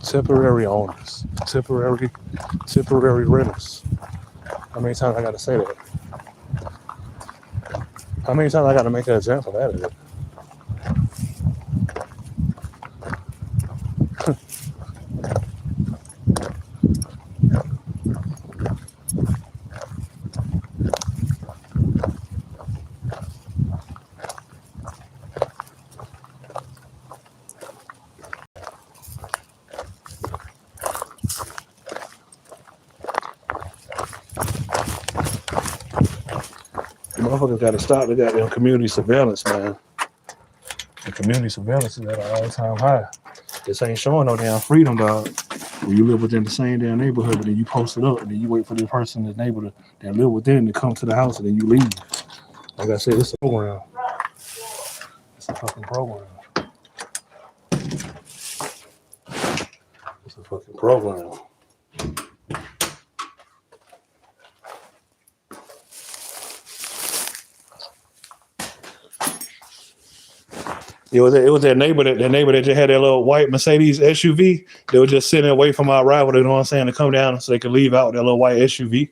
[SPEAKER 1] Temporary owners. Temporary renters. How many times I gotta say that? How many times I gotta make an example out of it? The motherfuckers gotta stop the goddamn community surveillance, man. The community surveillance is at an all-time high. This ain't showing no damn freedom, dog. When you live within the same damn neighborhood, but then you post it up, and then you wait for the person, the neighbor that live within to come to the house, and then you leave. Like I said, it's a program. It's a fucking program. It's a fucking program. It was that neighbor that just had that little white Mercedes SUV. They were just sitting away from our rival, you know what I'm saying, to come down so they could leave out that little white SUV.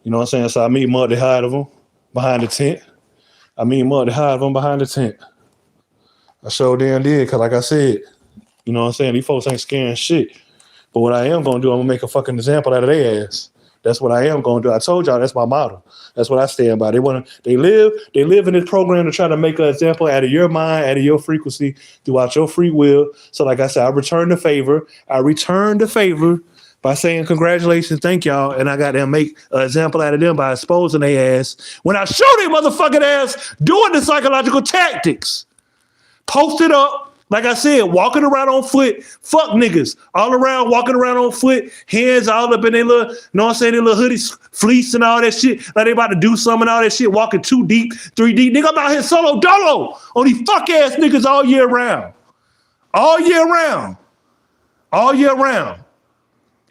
[SPEAKER 1] You know what I'm saying? So I meet him up to hide of them behind the tent. I sure damn did, because like I said, you know what I'm saying, these folks ain't scaring shit. But what I am going to do, I'm going to make a fucking example out of their ass. That's what I am going to do. I told y'all that's my motto. That's what I stand by. They live in this program to try to make an example out of your mind, out of your frequency, throughout your free will. So like I said, I return the favor by saying congratulations, thank y'all, and I got to make an example out of them by exposing their ass when I show their motherfucking ass doing the psychological tactics. Post it up. Like I said, walking around on foot, fuck niggas. All around, walking around on foot, hands all up in their little, you know what I'm saying, their little hoodies, fleece and all that shit. Like they about to do something and all that shit, walking 2 deep, 3 deep. Nigga, I'm out here solo dolo on these fuck ass niggas all year round. All year round.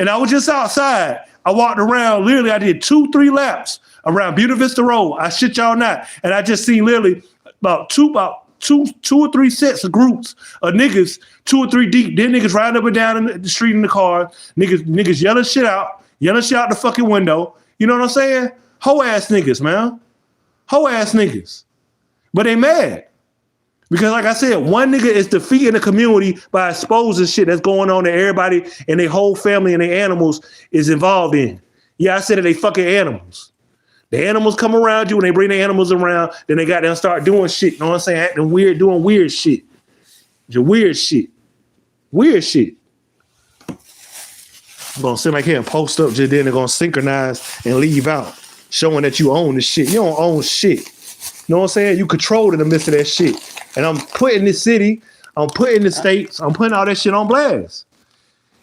[SPEAKER 1] And I was just outside. I walked around, literally, I did 2-3 laps around Buena Vista Road. I shit y'all not. And I just seen literally about two or three sets of groups of niggas, 2 or 3 deep. Then niggas riding up and down in the street in the car. Niggas yelling shit out the fucking window. You know what I'm saying? Hoe ass niggas, man. Hoe ass niggas. But they mad. Because like I said, one nigga is defeating the community by exposing shit that's going on that everybody and their whole family and their animals is involved in. Yeah, I said that they fucking animals. The animals come around you and they bring the animals around, then they got them start doing shit. You know what I'm saying? Acting weird, doing weird shit. Weird shit.
[SPEAKER 2] Gonna sit like here and post up, just then they're gonna synchronize and leave out, showing that you own the shit. You don't own shit. You know what I'm saying? You control in the midst of that shit. And I'm putting this city, I'm putting the states, I'm putting all that shit on blast.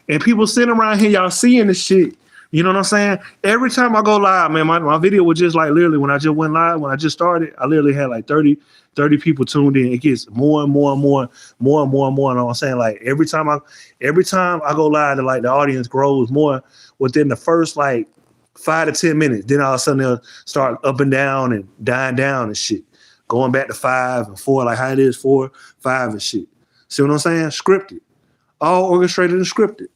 [SPEAKER 2] And people sitting around here, y'all seeing this shit. You know what I'm saying? Every time I go live, man, my video was just like literally when I just went live, when I just started, I literally had like 30 people tuned in. It gets more and more and more. You know what I'm saying? Like every time I go live, like the audience grows more within the first like 5 to 10 minutes. Then all of a sudden they'll start up and down and dying down and shit. Going back to 5 and 4, like how it is 4, 5 and shit. See what I'm saying? Scripted. All orchestrated and scripted.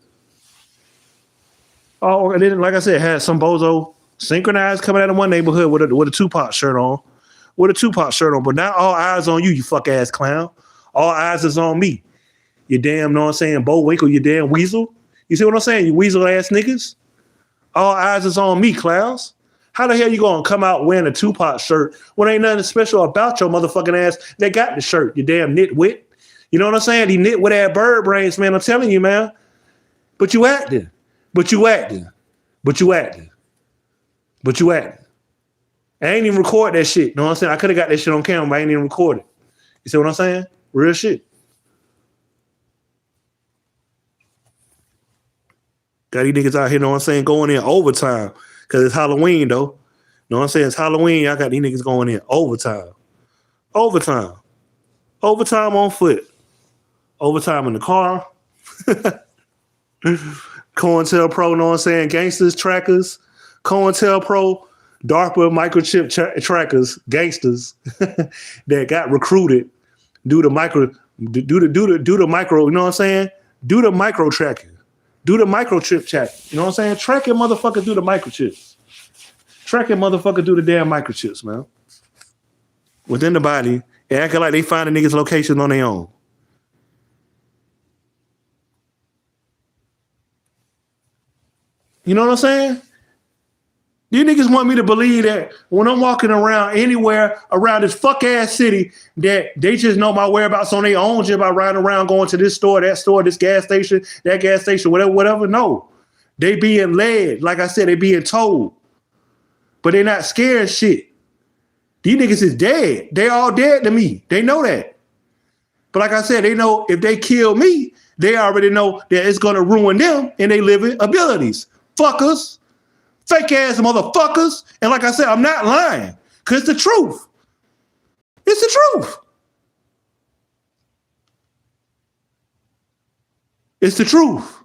[SPEAKER 2] Oh, and then, like I said, had some bozo synchronized coming out of one neighborhood with a Tupac shirt on. But now all eyes on you, you fuck ass clown. All eyes is on me. You damn, know what I'm saying, Bo Winkle, you damn weasel. You see what I'm saying? You weasel ass niggas. All eyes is on me, clowns. How the hell you gonna come out wearing a Tupac shirt when ain't nothing special about your motherfucking ass that got the shirt, you damn nitwit? You know what I'm saying? He nit with that bird brains, man. I'm telling you, man. But you acting. I ain't even record that shit. You know what I'm saying? I could have got that shit on camera, but I ain't even record it. You see what I'm saying? Real shit. Got these niggas out here, know what I'm saying, going in overtime. Because it's Halloween, though. Know what I'm saying? It's Halloween. Y'all got these niggas going in overtime. Overtime on foot. Overtime in the car. COINTELPRO, know what I'm saying? Gangsters, trackers. COINTELPRO, DARPA microchip trackers, gangsters that got recruited do the micro, you know what I'm saying? Do the micro tracking. Do the microchip check. You know what I'm saying? Tracking motherfucker do the microchips. Tracking motherfucker do the damn microchips, man. Within the body, and acting like they find a nigga's location on their own. You know what I'm saying? You niggas want me to believe that when I'm walking around anywhere around this fuck ass city that they just know my whereabouts on their own just by riding around going to this store, that store, this gas station, that gas station, whatever. No. They being led. Like I said, they being told. But they not scared shit. These niggas is dead. They all dead to me. They know that. But like I said, they know if they kill me, they already know that it's going to ruin them and they living abilities. Fuckers. Fake ass motherfuckers. And like I said, I'm not lying. Because it's the truth. It's the truth. It's the truth.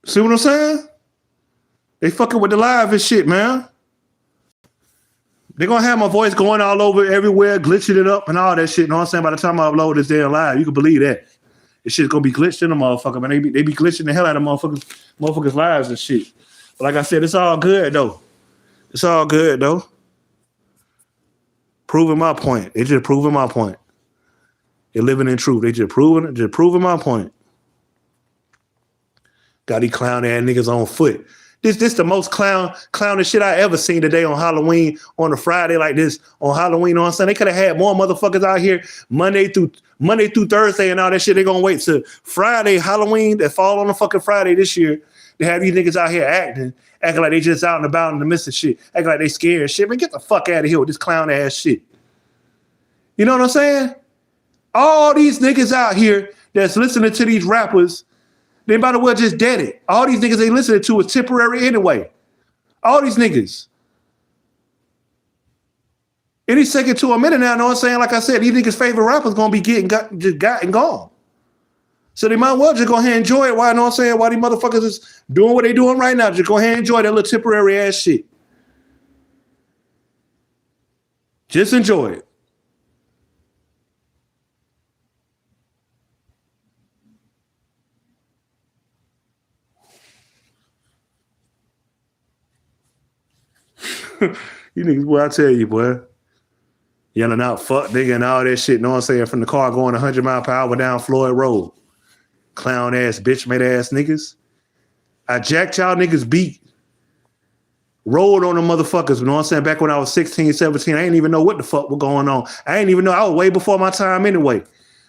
[SPEAKER 2] See what I'm saying? They fucking with the live and shit, man. They're going to have my voice going all over everywhere, glitching it up and all that shit. You know what I'm saying? By the time I upload this damn live, you can believe that. This shit's going to be glitched in the motherfucker, man. They be glitching the hell out of motherfuckers' lives and shit. But like I said, it's all good, though. It's all good, though. Proving my point. They just proving my point. They're living in truth. They just proving my point. Got these clown ass niggas on foot. This the most clownish shit I ever seen today on Halloween, on a Friday like this, on Halloween, you know what I'm saying? They could have had more motherfuckers out here Monday through Thursday and all that shit. They gonna wait till Friday, Halloween, that fall on a fucking Friday this year. They have these niggas out here acting like they just out and about in the midst of shit, acting like they scared shit. Man, get the fuck out of here with this clown ass shit. You know what I'm saying? All these niggas out here that's listening to these rappers, they might as well just dead it. All these niggas they listening to is temporary anyway. All these niggas. Any second to a minute now, know what I'm saying? Like I said, these niggas' favorite rappers gonna be got and gone. So they might well just go ahead and enjoy it. Why, you know what I'm saying? Why these motherfuckers is doing what they doing right now. Just go ahead and enjoy that little temporary ass shit. Just enjoy it. You niggas, boy, I tell you, boy. Yelling out, fuck nigga and all that shit, know what I'm saying? From the car going 100 miles per hour down Floyd Road. Clown ass, bitch made ass niggas. I jacked y'all niggas beat Rolled on the motherfuckers, you know what I'm saying? Back when I was 16, 17, I didn't even know what the fuck was going on. I didn't even know. I was way before my time anyway.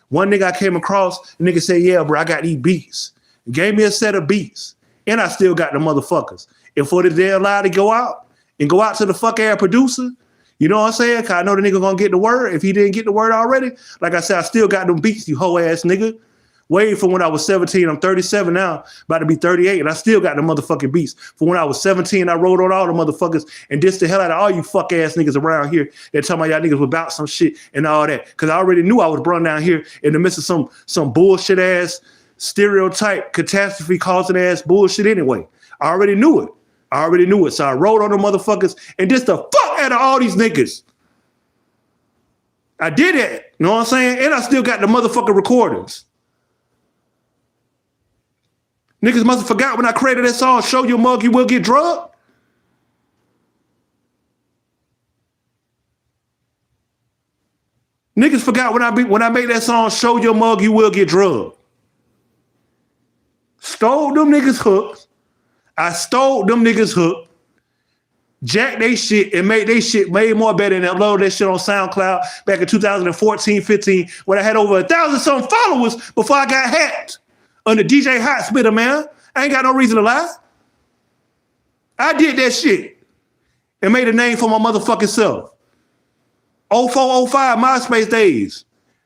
[SPEAKER 2] One nigga I came across, the nigga said, yeah, bro, I got these beats. Gave me a set of beats. And I still got the motherfuckers. And for the damn lie to go out and go out to the fuck ass producer, you know what I'm saying? Cause I know the nigga gonna get the word if he didn't get the word already. Like I said, I still got them beats, you hoe ass nigga. Way from when I was 17, I'm 37 now, about to be 38, and I still got the motherfucking beats. From when I was 17, I rode on all the motherfuckers and dissed the hell out of all you fuck ass niggas around here that talking about y'all niggas was about some shit and all that. Cause I already knew I was brought down here in the midst of some bullshit ass stereotype catastrophe causing ass bullshit anyway. I already knew it. So I rode on the motherfuckers and dissed the fuck out of all these niggas. I did it, you know what I'm saying? And I still got the motherfucking recordings. Niggas must have forgot when I created that song, Show Your Mug You Will Get Drugged. Niggas forgot when I made that song, Show Your Mug You Will Get Drugged. Stole them niggas hooks. I stole them niggas hook. Jacked they shit and made they shit way more better and uploaded that shit on SoundCloud back in 2014, 15, when I had over 1,000 some followers before I got hacked. Under DJ Hot Spitter, man. I ain't got no reason to lie. I did that shit and made a name for my motherfucking self. 04, 05, MySpace days.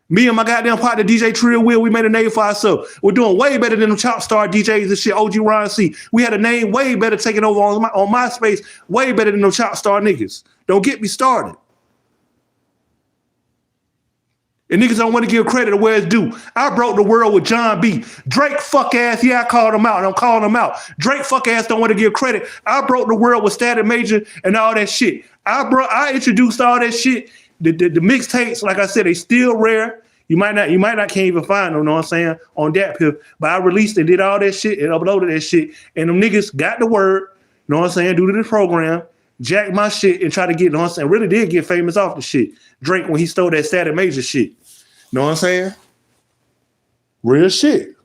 [SPEAKER 2] Me and my goddamn partner, DJ Trill Will, we made a name for ourselves. We're doing way better than them Chop Star DJs and shit, OG Ron C. We had a name way better taking over on MySpace, way better than them Chop Star niggas. Don't get me started. And niggas don't want to give credit to where it's due. I broke the world with John B. Drake fuck ass, yeah, I called him out and I'm calling him out. Drake fuck ass don't want to give credit. I broke the world with Static Major and all that shit. I introduced all that shit. The mixtapes, like I said, they still rare. You might not can't even find them, know what I'm saying, on that pill. But I released and did all that shit and uploaded that shit. And them niggas got the word, know what I'm saying, due to the program, jacked my shit and tried to get, know what I'm saying, really did get famous off the shit. Drake when he stole that Static Major shit. Know what I'm saying? Real shit.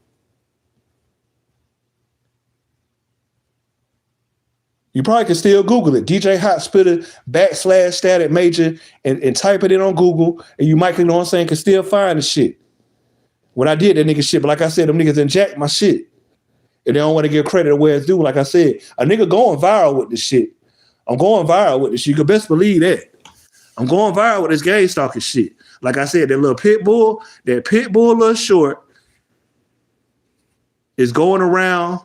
[SPEAKER 2] You probably can still Google it. DJ Hot Spitter / Static Major and type it in on Google and you might, you know what I'm saying, can still find the shit. When I did that nigga shit, but like I said, them niggas inject my shit. And they don't want to give credit to where it's due. Like I said, a nigga going viral with this shit. I'm going viral with this shit. You can best believe that. I'm going viral with this gang stalking shit. Like I said, that Pitbull little short is going around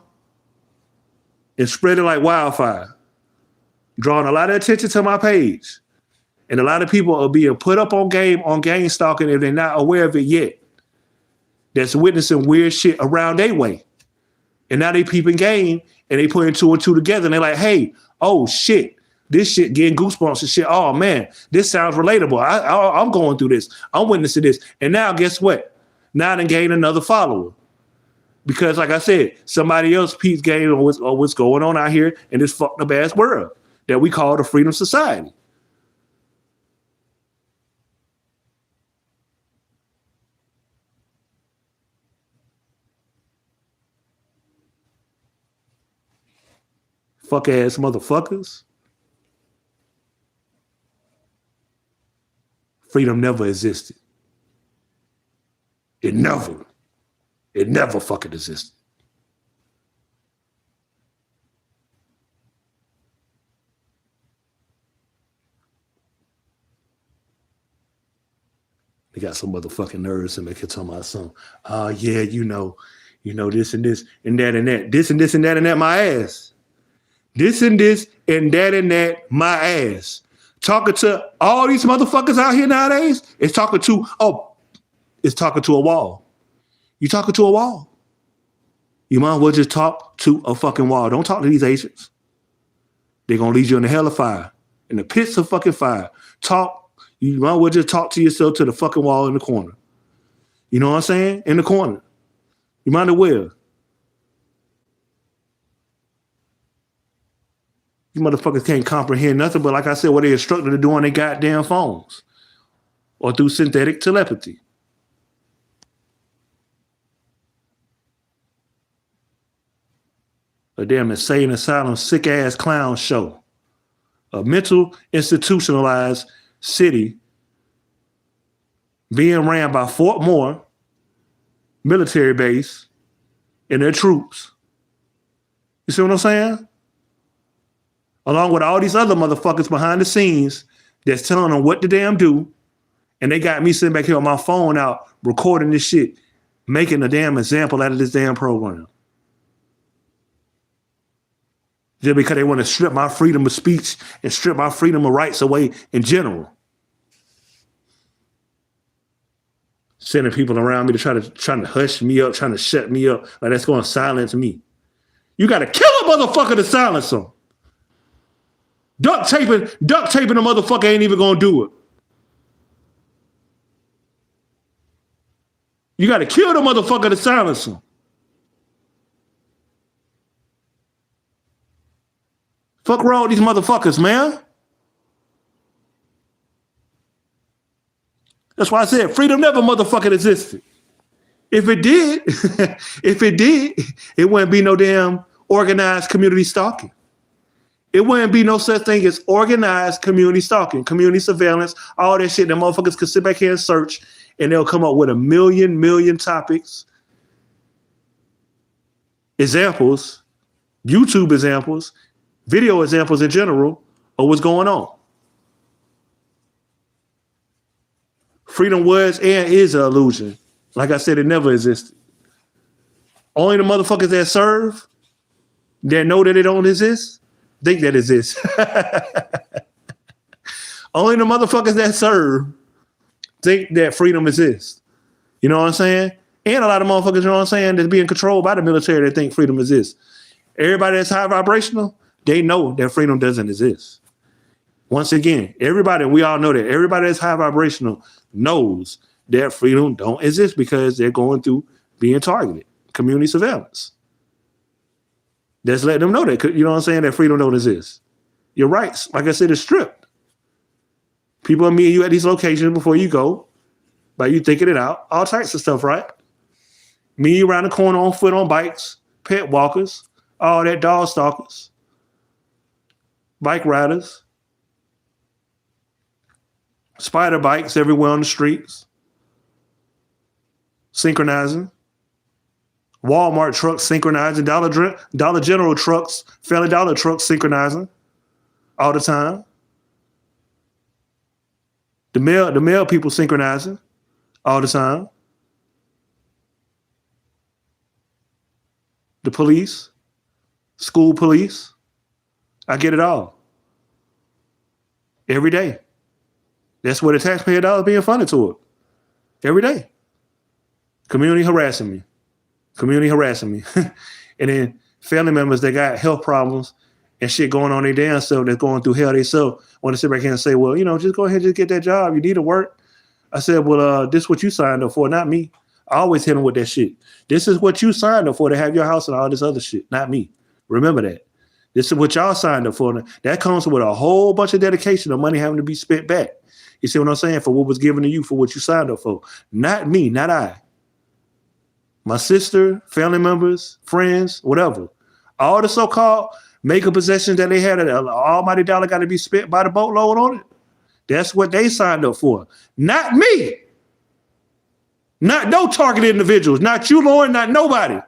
[SPEAKER 2] and spreading like wildfire, drawing a lot of attention to my page. And a lot of people are being put up on gang stalking if they're not aware of it yet. That's witnessing weird shit around their way. And now they peeping game and they putting 2 and 2 together and they're like, hey, oh shit. This shit getting goosebumps and shit. Oh man, this sounds relatable. I'm going through this. I'm witnessing this. And now guess what? Now I done gained another follower. Because like I said, somebody else peeps game on what's going on out here in this fucked up ass world that we call the Freedom Society. Fuck ass motherfuckers. Freedom never existed. It never fucking existed. They got some motherfucking nerves and they can tell my son, yeah, you know, this and this and that and that. This and this and that and that, my ass. This and this and that, my ass. Talking to all these motherfuckers out here nowadays, it's talking to a wall. You talking to a wall. You might as well just talk to a fucking wall. Don't talk to these agents. They're going to lead you in the hell of fire, in the pits of fucking fire. You might as well just talk to yourself to the fucking wall in the corner. You know what I'm saying? In the corner. You might as well. These motherfuckers can't comprehend nothing but, like I said, what they instructed to do on their goddamn phones or through synthetic telepathy. A damn insane asylum, sick ass clown show. a mental institutionalized city being ran by Fort Moore military base and their troops. You see what I'm saying? Along with all these other motherfuckers behind the scenes that's telling them what to damn do. And they got me sitting back here on my phone out recording this shit, making a damn example out of this damn program. Just because they want to strip my freedom of speech and strip my freedom of rights away in general. Sending people around me to trying to hush me up, trying to shut me up, like that's going to silence me. You got to kill a motherfucker to silence them. Duct taping the motherfucker ain't even going to do it. You got to kill the motherfucker to silence him. Fuck wrong with these motherfuckers, man. That's why I said freedom never motherfucking existed. If it did, it wouldn't be no damn organized community stalking. It wouldn't be no such thing as organized community stalking, community surveillance, all that shit that motherfuckers could sit back here and search, and they'll come up with a million topics, examples, YouTube examples, video examples in general of what's going on. Freedom was and is an illusion. Like I said, it never existed. Only the motherfuckers that serve, that know that it don't exist, think that it exists. Only the motherfuckers that serve think that freedom exists. You know what I'm saying? And a lot of motherfuckers, you know what I'm saying, that's being controlled by the military that think freedom exists. Everybody that's high vibrational, they know that freedom doesn't exist. Once again, everybody, we all know that everybody that's high vibrational knows that freedom don't exist because they're going through being targeted, community surveillance. That's letting them know that, you know what I'm saying, that freedom don't exist. Your rights, like I said, is stripped. People are meeting you at these locations before you go, by you thinking it out, all types of stuff, right? Me around the corner on foot on bikes, pet walkers, all that, dog stalkers, bike riders, spider bikes everywhere on the streets, synchronizing, Walmart trucks synchronizing, Dollar General trucks, Family Dollar trucks synchronizing all the time. The mail people synchronizing all the time. The police, school police, I get it all. Every day. That's where the taxpayer dollars being funded toward. Every day. Community harassing me. And then family members that got health problems and shit going on their damn self, that's going through hell themselves, want to sit back here and say, well, you know, just go ahead and just get that job. You need to work. I said, well, this is what you signed up for, not me. I always hit them with that shit. This is what you signed up for, to have your house and all this other shit, not me. Remember that. This is what y'all signed up for. That comes with a whole bunch of dedication of money having to be spent back. You see what I'm saying? For what was given to you, for what you signed up for. Not me, not I. My sister, family members, friends, whatever. All the so-called makeup possessions that they had, an almighty dollar got to be spent by the boatload on it. That's what they signed up for. Not me. Not no targeted individuals. Not you, Lauren, not nobody.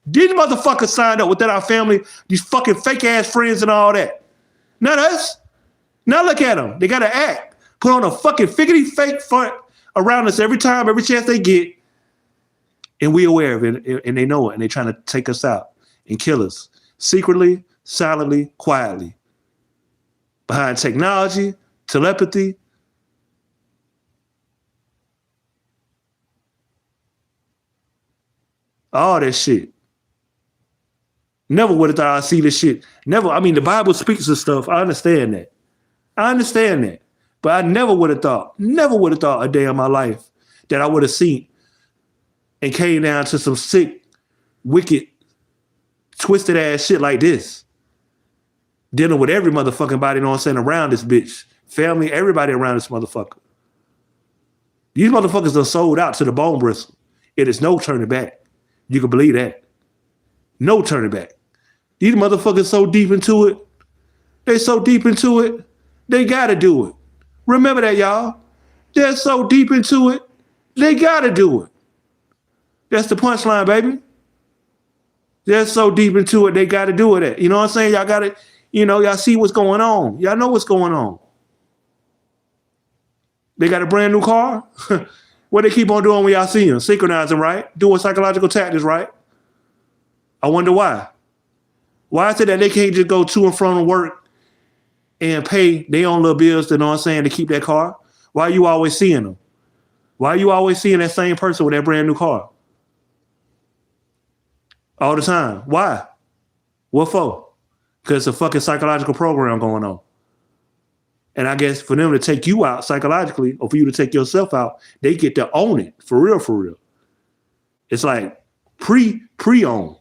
[SPEAKER 2] These motherfuckers signed up within our family, these fucking fake ass friends and all that. Not us. Now look at them. They got to act. Put on a fucking figgity fake front around us every time, every chance they get. And we aware of it, and they know it, and they're trying to take us out and kill us. Secretly, silently, quietly. Behind technology, telepathy. All that shit. Never would have thought I'd see this shit. Never. I mean, the Bible speaks of stuff. I understand that. But I never would have thought a day in my life that I would have seen and came down to some sick, wicked, twisted ass shit like this. Dealing with every motherfucking body, you know what I'm saying, around this bitch. Family, everybody around this motherfucker. These motherfuckers are sold out to the bone bristle. It is no turning back. You can believe that. No turning back. These motherfuckers so deep into it. They so deep into it. They gotta do it. Remember that, y'all. They're so deep into it, they gotta do it. That's the punchline, baby. They're so deep into it, they gotta do it. You know what I'm saying? Y'all gotta, y'all see what's going on. Y'all know what's going on. They got a brand new car. What they keep on doing when y'all see them? Synchronizing, right? Doing psychological tactics, right? I wonder why. Why is it that they can't just go to and from work and pay their own little bills, you know what I'm saying, to keep that car? Why are you always seeing them? Why are you always seeing that same person with that brand new car? All the time. Why? What for? Because it's a fucking psychological program going on. And I guess for them to take you out psychologically, or for you to take yourself out, they get to own it. For real, for real. It's like pre-owned.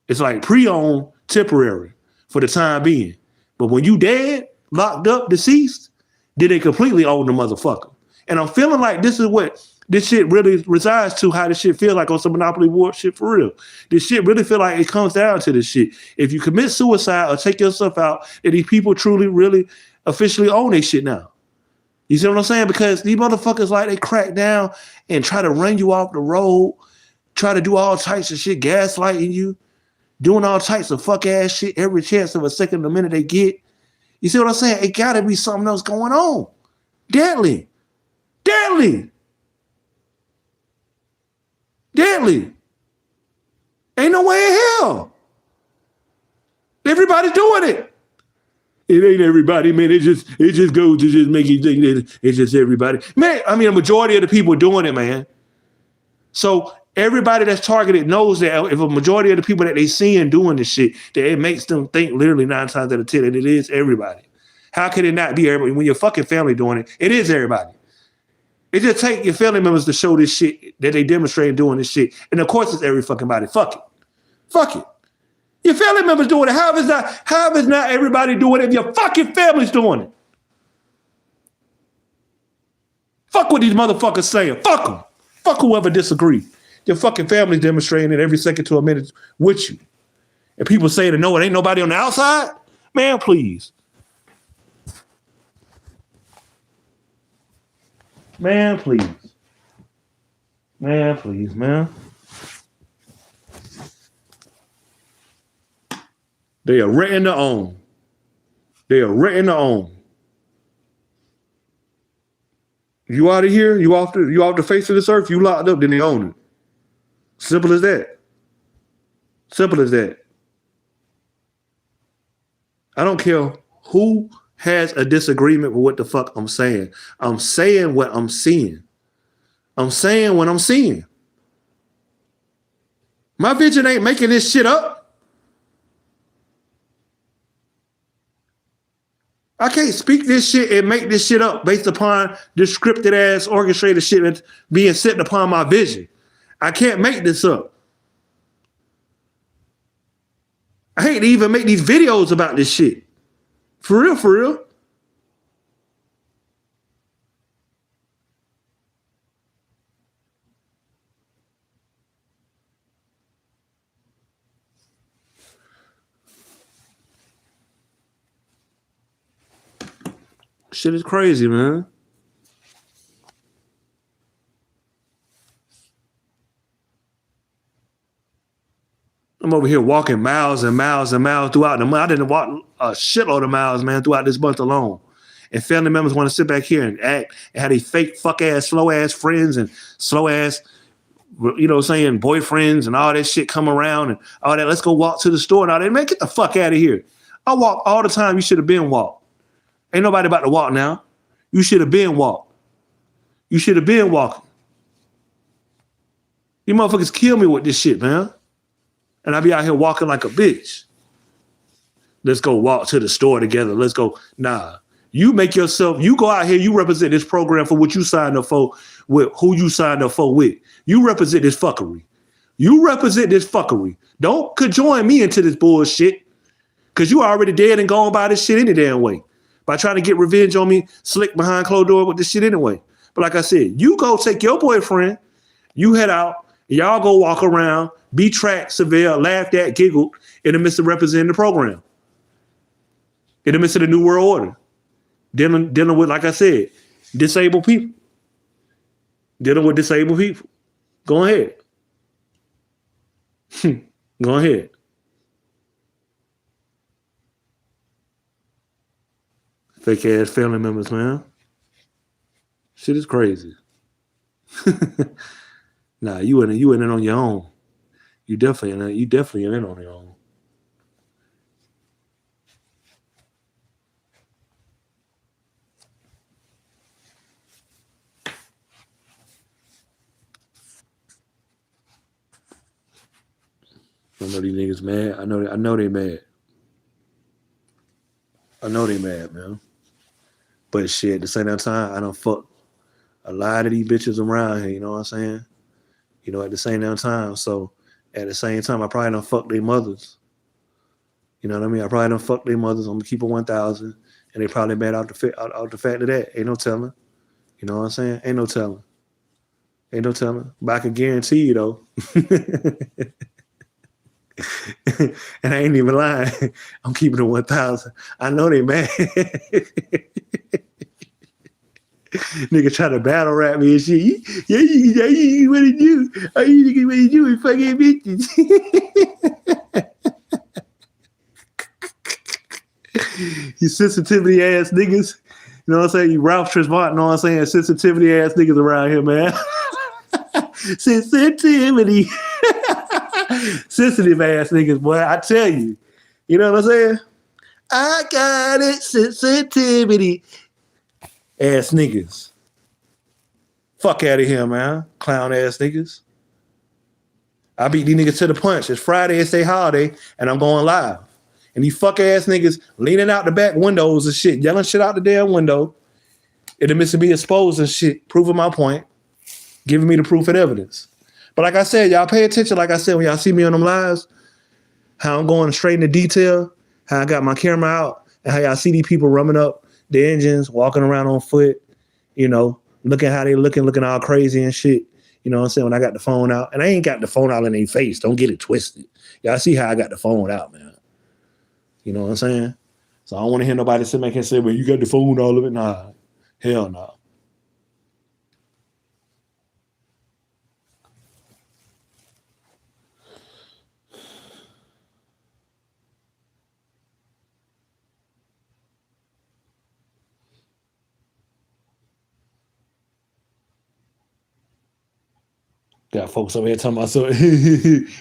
[SPEAKER 2] It's like pre-owned temporary for the time being. But when you dead, locked up, deceased, then they completely own the motherfucker. And I'm feeling like this is what this shit really resides to, how this shit feel like on some Monopoly War shit for real. This shit really feel like it comes down to this shit. If you commit suicide or take yourself out, then these people truly, really officially own their shit now. You see what I'm saying? Because these motherfuckers, like, they crack down and try to run you off the road, try to do all types of shit, gaslighting you, doing all types of fuck ass shit every chance of a second, the minute they get. You see what I'm saying? It gotta be something else going on. Deadly. Deadly. Deadly. Ain't no way in hell. Everybody's doing it. It ain't everybody, man. It just goes to just make you think that it's just everybody. Man, I mean, a majority of the people doing it, man. So everybody that's targeted knows that if a majority of the people that they seeing doing this shit, that it makes them think literally 9 times out of 10 that it is everybody. How can it not be everybody? When your fucking family doing it, it is everybody. It just take your family members to show this shit that they demonstrate doing this shit. And of course it's every fucking body. Fuck it. Fuck it. Your family members doing it. How is not everybody doing it if your fucking family's doing it? Fuck what these motherfuckers saying. Fuck them. Fuck whoever disagree. Your fucking family's demonstrating it every second to a minute with you. And people say to no, it ain't nobody on the outside. Man, please. Man, please. Man, please, man. They are renting to own. They are renting to own. You out of here, you off the face of this earth, you locked up, then they own it. Simple as that. Simple as that. I don't care who has a disagreement with what the fuck I'm saying. I'm saying what I'm seeing. I'm saying what I'm seeing. My vision ain't making this shit up. I can't speak this shit and make this shit up based upon this scripted ass orchestrated shit that's being set upon my vision. I can't make this up. I hate to even make these videos about this shit. For real, for real. Shit is crazy, man. I'm over here walking miles and miles and miles throughout the month. I didn't walk a shitload of miles, man, throughout this month alone. And family members want to sit back here and act and have these fake, fuck ass, slow ass friends and slow ass, you know what I'm saying, boyfriends and all that shit come around and all that. Let's go walk to the store and all that. Man, get the fuck out of here. I walk all the time. You should have been walked. Ain't nobody about to walk now. You should have been walked. You should have been walking. You motherfuckers kill me with this shit, man. And I be out here walking like a bitch. Let's go walk to the store together. Let's go. Nah. You make yourself, you go out here, you represent this program for what you signed up for, with who you signed up for with. You represent this fuckery. You represent this fuckery. Don't join me into this bullshit. Because you already dead and gone by this shit any damn way. By trying to get revenge on me, slick behind closed door with this shit anyway. But like I said, you go take your boyfriend, you head out, y'all go walk around, be tracked, surveilled, laughed at, giggled in the midst of representing the program. In the midst of the New World Order. Dealing with, like I said, disabled people. Dealing with disabled people. Go ahead. Go ahead. Fake ass family members, man. Shit is crazy. Nah, you in it on your own. You definitely in it on your own. I know these niggas mad. I know they mad. I know they mad, man. But shit, at the same time, I don't fuck a lot of these bitches around here, you know what I'm saying? You know, at the same damn time. So at the same time, I probably don't fuck their mothers. You know what I mean? I probably don't fuck their mothers. I'm gonna keep it 1,000. And they probably mad out the fact of that. Ain't no telling. You know what I'm saying? Ain't no telling. Ain't no telling. But I can guarantee you though. And I ain't even lying. I'm keeping it 1,000. I know they mad. Nigga try to battle rap me and shit. Yeah, what did you? Are you niggas what did you with fucking bitches? You sensitivity ass niggas. You know what I'm saying? You Ralph Tresvant, you know what I'm saying? Sensitivity ass niggas around here, man. Sensitivity. Sensitive ass niggas, boy. I tell you. You know what I'm saying? I got it. Sensitivity. Ass niggas. Fuck out of here, man. Clown ass niggas. I beat these niggas to the punch. It's Friday, it's a holiday, and I'm going live. And these fuck ass niggas leaning out the back windows and shit, yelling shit out the damn window in the midst of me exposed and shit, proving my point, giving me the proof and evidence. But like I said, y'all pay attention, like I said, when y'all see me on them lives, how I'm going straight into detail, how I got my camera out, and how y'all see these people rumming up the engines, walking around on foot, you know, looking how they looking all crazy and shit. You know what I'm saying? When I got the phone out, and I ain't got the phone out in their face. Don't get it twisted. Y'all see how I got the phone out, man. You know what I'm saying? So I don't want to hear nobody sit back and say, well, you got the phone all of it. Nah, hell no. Got folks over here talking about, so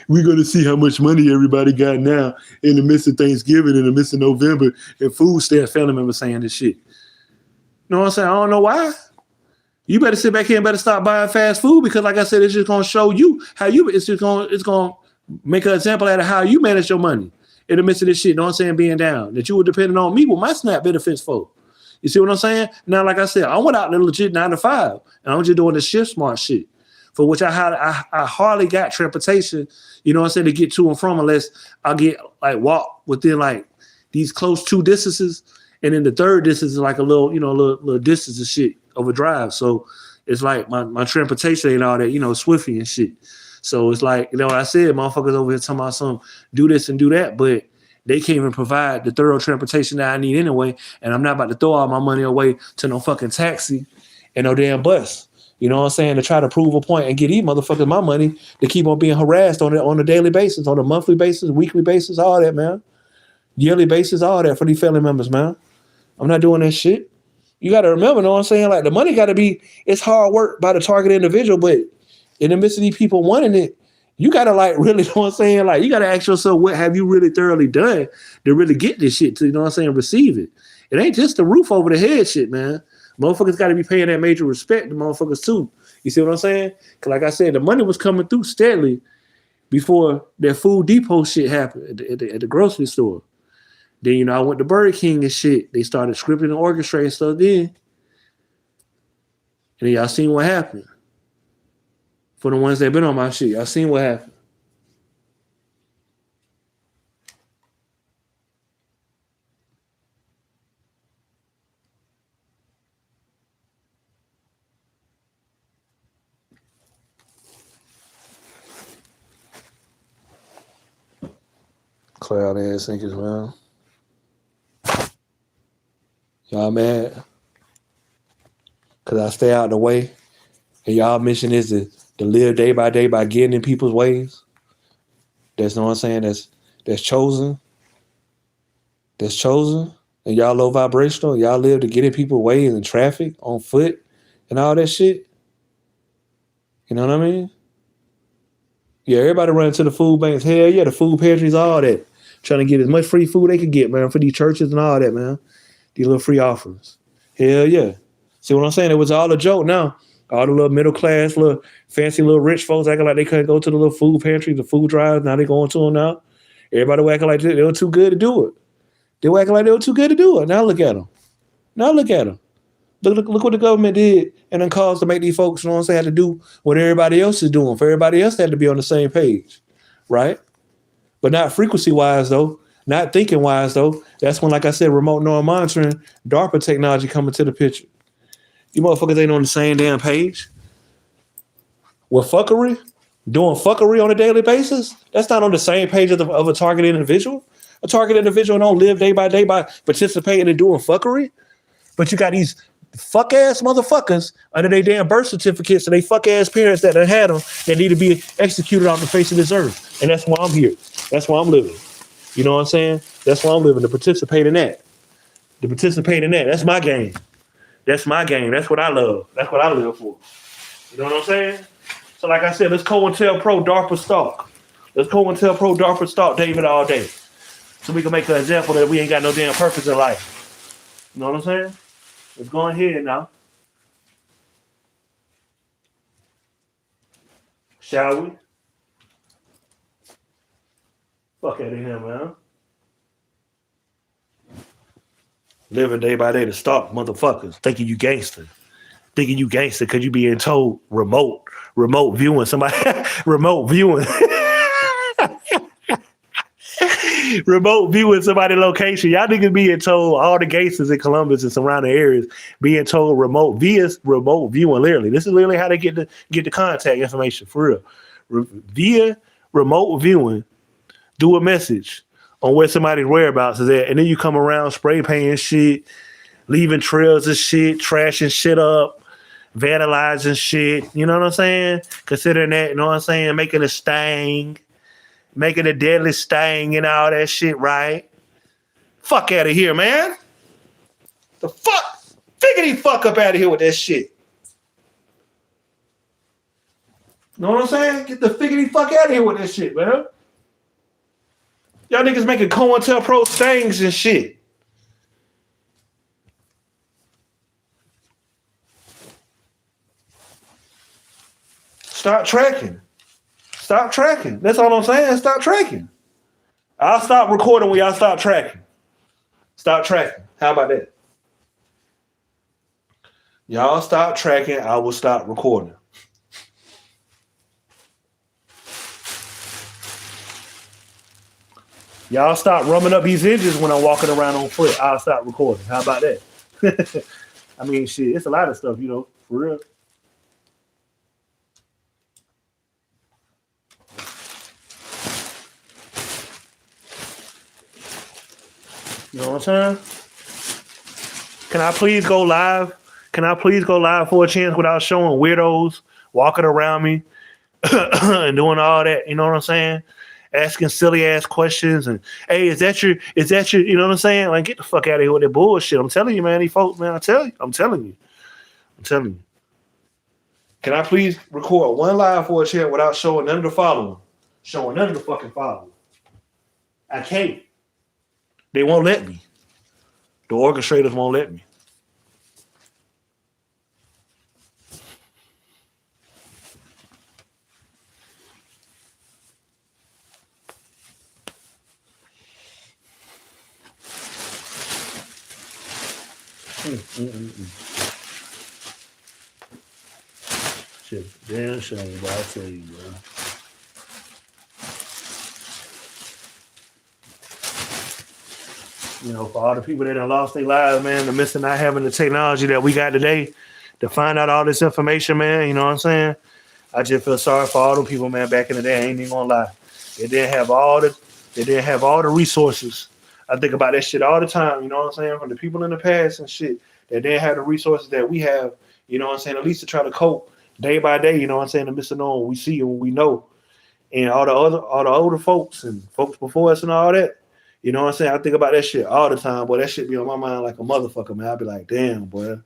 [SPEAKER 2] we're going to see how much money everybody got now in the midst of Thanksgiving, in the midst of November, and food stamps, family members saying this shit. You know what I'm saying? I don't know why. You better sit back here and better stop buying fast food because, like I said, it's just going to show you how you, it's going to make an example out of how you manage your money in the midst of this shit, you know what I'm saying, being down, that you were depending on me with my SNAP benefits for. You see what I'm saying? Now, like I said, I went out there legit 9 to 5, and I'm just doing the shift smart shit. For which I hardly got transportation, you know what I'm saying, to get to and from unless I get like walk within like these close 2 distances. And then the third distance is like a little, you know, little distance of shit of a drive. So it's like my transportation ain't all that, you know, swiffy and shit. So it's like, you know what I said, motherfuckers over here talking about some do this and do that, but they can't even provide the thorough transportation that I need anyway. And I'm not about to throw all my money away to no fucking taxi and no damn bus. You know what I'm saying? To try to prove a point and get these motherfuckers my money to keep on being harassed on a daily basis, on a monthly basis, weekly basis, all that, man. Yearly basis, all that for these family members, man. I'm not doing that shit. You got to remember, you know what I'm saying? Like the money got to be, it's hard work by the target individual, but in the midst of these people wanting it, you got to like really, you know what I'm saying? Like you got to ask yourself, what have you really thoroughly done to really get this shit to, you know what I'm saying, receive it? It ain't just the roof over the head shit, man. Motherfuckers got to be paying that major respect to motherfuckers too. You see what I'm saying? Because like I said, the money was coming through steadily before that Food Depot shit happened at the grocery store. Then, you know, I went to Burger King and shit. They started scripting and orchestrating stuff then. And then y'all seen what happened. For the ones that been on my shit, y'all seen what happened. Cloud ass niggas, man. Y'all mad? Because I stay out the way. And y'all mission is to live day by day by getting in people's ways. That's know what I'm saying? That's chosen. That's chosen. And y'all low vibrational. Y'all live to get in people's ways in traffic, on foot, and all that shit. You know what I mean? Yeah, everybody running to the food banks. Hell yeah, the food pantries, all that. Trying to get as much free food they can get, man, for these churches and all that, man. These little free offerings. Hell yeah. See what I'm saying? It was all a joke now. All the little middle class, little fancy little rich folks acting like they couldn't go to the little food pantries, the food drives. Now they going to them now. Everybody was acting like they were too good to do it. They were acting like they were too good to do it. Now look at them. Look what the government did and then caused to make these folks, you know what I'm saying, have to do what everybody else is doing. For everybody else had to be on the same page, right? But not frequency-wise, though. Not thinking-wise, though. That's when, like I said, remote neural monitoring, DARPA technology coming to the picture. You motherfuckers ain't on the same damn page. With fuckery, doing fuckery on a daily basis, that's not on the same page of a targeted individual. A targeted individual don't live day by day by participating in doing fuckery. But you got these fuck-ass motherfuckers under their damn birth certificates and they fuck-ass parents that done had them that need to be executed off the face of this earth. And that's why I'm here. That's why I'm living. You know what I'm saying? That's why I'm living, to participate in that. That's my game. That's my game. That's what I love. That's what I live for. You know what I'm saying? So like I said, let's COINTELPRO DARPA stalk. Let's COINTELPRO DARPA stalk David all day. So we can make an example that we ain't got no damn purpose in life. You know what I'm saying? Let's go ahead now. Shall we? Fuck out of here, man. Living day by day to stalk motherfuckers. Thinking you gangster because you being told remote viewing somebody, remote viewing somebody's location. Y'all niggas being told, all the gangsters in Columbus and surrounding areas being told remote viewing. Literally, this is literally how they get the contact information for real. Via remote viewing, do a message on where somebody's whereabouts is at, and then you come around spray painting shit, leaving trails of shit, trashing shit up, vandalizing shit. You know what I'm saying? Considering that, you know what I'm saying? Making a stain, making a deadly stain and all that shit, right? Fuck out of here, man. The fuck? Figgity fuck up out of here with that shit. You know what I'm saying? Get the figgity fuck out of here with that shit, man. Y'all niggas making COINTELPRO stains and shit. Stop tracking. That's all I'm saying. Stop tracking. I'll stop recording when y'all stop tracking. Stop tracking. How about that? Y'all stop tracking. I will stop recording. Y'all stop rumming up these engines when I'm walking around on foot. I'll stop recording. How about that? I mean, shit, it's a lot of stuff, you know, for real. You know what I'm saying? Can I please go live? For a chance without showing weirdos walking around me and doing all that? You know what I'm saying? Asking silly ass questions and, hey, is that your, you know what I'm saying? Like, get the fuck out of here with that bullshit. I'm telling you, man, these folks, man, I'm telling you. Can I please record one live for a chance without showing none of the following? Showing none of the fucking following. I can't. They won't let me. The orchestrators won't let me. Shit, damn shame, bro. I tell you, bro. You know, for all the people that done lost their lives, man, the missing not having the technology that we got today to find out all this information, man, you know what I'm saying? I just feel sorry for all the people, man, back in the day. I ain't even gonna lie. They didn't have all the resources. I think about that shit all the time, you know what I'm saying? From the people in the past and shit that didn't have the resources that we have, you know what I'm saying? At least to try to cope day by day, you know what I'm saying? In the midst of knowing what we see and what we know. And all the older folks and folks before us and all that, you know what I'm saying? I think about that shit all the time, boy. That shit be on my mind like a motherfucker, man. I be like, damn, boy.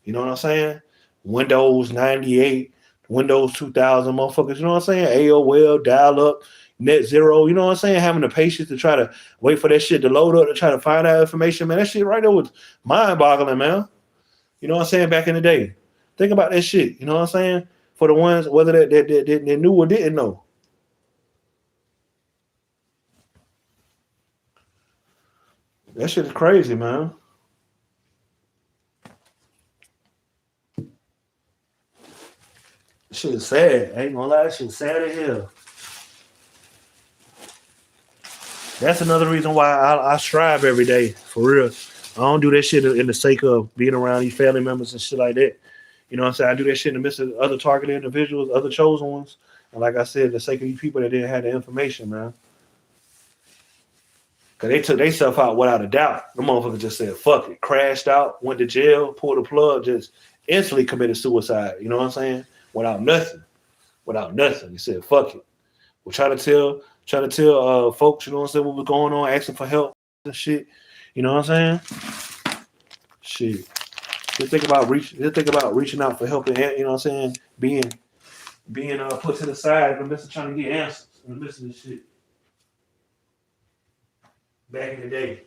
[SPEAKER 2] You know what I'm saying? Windows 98, Windows 2000, motherfuckers. You know what I'm saying? AOL, dial up, net zero. You know what I'm saying? Having the patience to try to wait for that shit to load up to try to find out information, man. That shit right there was mind boggling, man. You know what I'm saying? Back in the day. Think about that shit. You know what I'm saying? For the ones, whether they knew or didn't know. That shit is crazy, man. Shit is sad. I ain't gonna lie, that shit sad as hell. That's another reason why I strive every day, for real. I don't do that shit in the sake of being around these family members and shit like that. You know what I'm saying? I do that shit in the midst of other targeted individuals, other chosen ones. And like I said, the sake of these people that didn't have the information, man. Cause they took themselves out without a doubt. The motherfucker just said, fuck it, crashed out, went to jail, pulled the plug, just instantly committed suicide. You know what I'm saying? Without nothing. Without nothing. He said, fuck it. We'll try to tell folks, you know what I'm saying, what was going on, asking for help and shit. You know what I'm saying? Shit. Just think about reaching out for help and, you know what I'm saying, being put to the side in the midst of trying to get answers in the midst of this shit. Back in the day.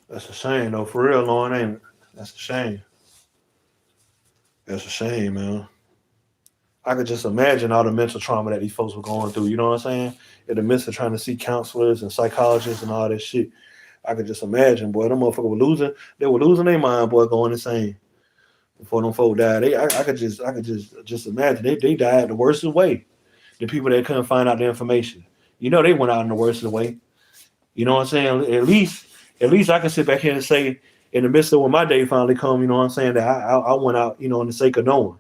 [SPEAKER 2] That's a shame though, for real, Lauren, ain't it? That's a shame. That's a shame, man. I could just imagine all the mental trauma that these folks were going through. You know what I'm saying? In the midst of trying to see counselors and psychologists and all that shit. I could just imagine, boy, them motherfuckers were losing. They were losing their mind, boy, going insane before them folk died. I could just imagine they died the worst way. The people that couldn't find out the information. You know, they went out in the worst way. You know what I'm saying? At least I can sit back here and say, in the midst of when my day finally come, you know what I'm saying, that I went out, you know, in the sake of knowing,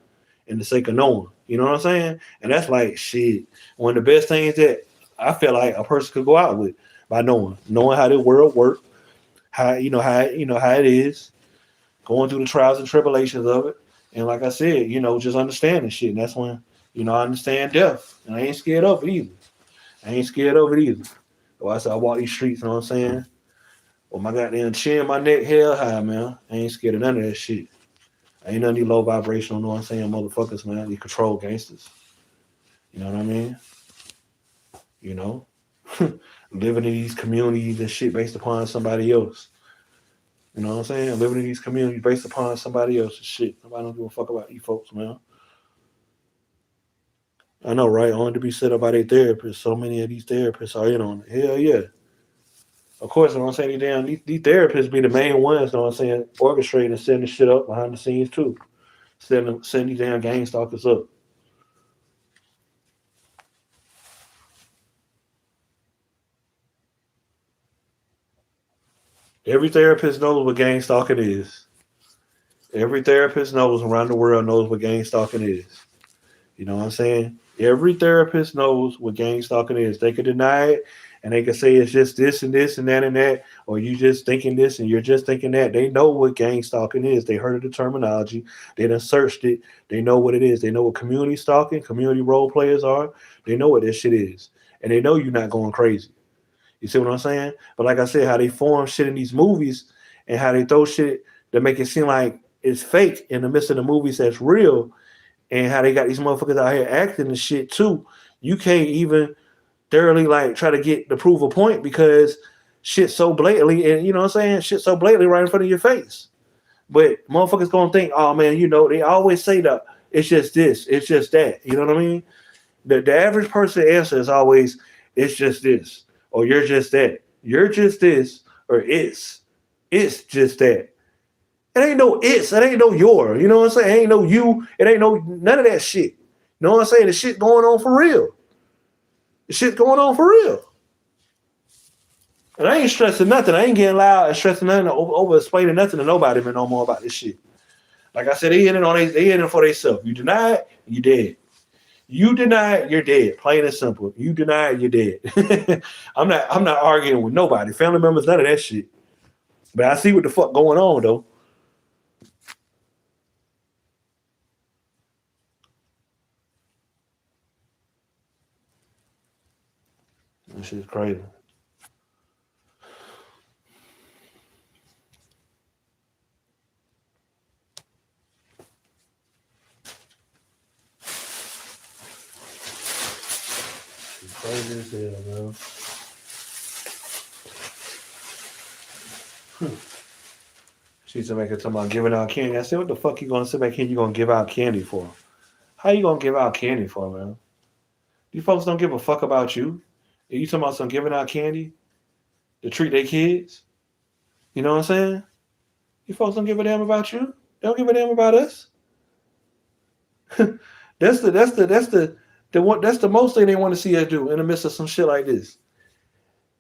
[SPEAKER 2] you know what I'm saying? And that's like shit. One of the best things that I feel like a person could go out with by knowing how the world works, how it is, going through the trials and tribulations of it. And like I said, you know, just understanding shit. And that's when, you know, I understand death. And I ain't scared of it either. So I said I walk these streets, you know what I'm saying? With my goddamn chin, my neck hell high, man. I ain't scared of none of that shit. Ain't none of these low vibrational, you know what I'm saying, motherfuckers, man. These control gangsters. You know what I mean? You know? Living in these communities and shit based upon somebody else. You know what I'm saying? Living in these communities based upon somebody else's shit. Nobody don't give a fuck about these folks, man. I know, right? I want to be set up by their therapists. So many of these therapists are in on it. Hell yeah. Of course, you know what I'm saying? These therapists be the main ones, you know what I'm saying, orchestrating and setting the shit up behind the scenes too. Setting these damn gang stalkers up. Every therapist knows what gang stalking is. Every therapist knows around the world knows what gang stalking is. You know what I'm saying? Every therapist knows what gang stalking is. They can deny it and they can say it's just this and this and that, or you just thinking this and you're just thinking that. They know what gang stalking is. They heard of the terminology. They done searched it. They know what it is. They know what community stalking, community role players are. They know what this shit is. And they know you're not going crazy. You see what I'm saying? But like I said, how they form shit in these movies and how they throw shit to make it seem like it's fake in the midst of the movies that's real. and how they got these motherfuckers out here acting and shit too. You can't even thoroughly like try to get to prove a point because shit so blatantly, and you know what I'm saying, shit so blatantly right in front of your face. But motherfuckers gonna think, oh man, you know, they always say that it's just this, it's just that. You know what I mean? The average person answer is always, it's just this, or you're just that. You're just this, or it's just that. It ain't no it's, it ain't no your. You know what I'm saying? It ain't no you, it ain't no none of that shit. You know what I'm saying? The shit going on for real. The shit going on for real. And I ain't stressing nothing. I ain't getting loud and stressing nothing over explaining nothing to nobody man no more about this shit. Like I said, they in it for themselves. You deny it, you dead. You deny it, you're dead. Plain and simple. You deny it, you're dead. I'm not arguing with nobody. Family members, none of that shit. But I see what the fuck going on though. This shit's crazy. It's crazy as hell, man. She's making talking about giving out candy. I said, what the fuck you gonna sit back here? You gonna give out candy for? How you gonna give out candy for, man? These folks don't give a fuck about you. Are you talking about some giving out candy to treat their kids? You know what I'm saying? You folks don't give a damn about you. They don't give a damn about us. That's the most thing they want to see us do in the midst of some shit like this.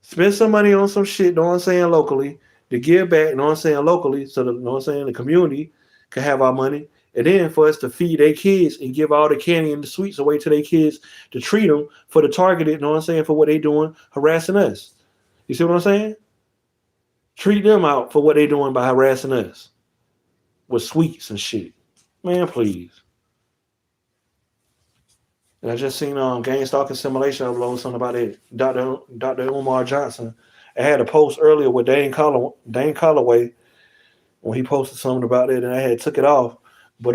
[SPEAKER 2] Spend some money on some shit, know what I'm saying, locally, to give back, know what I'm saying, locally, so the know what I'm saying, the community can have our money. And then for us to feed their kids and give all the candy and the sweets away to their kids to treat them for the targeted, know what I'm saying, for what they doing, harassing us. You see what I'm saying? Treat them out for what they doing by harassing us with sweets and shit. Man, please. And I just seen Gang Stalking Simulation upload something about it. Dr. Umar Johnson. I had a post earlier with Dane Colloway when he posted something about it, and I had took it off. But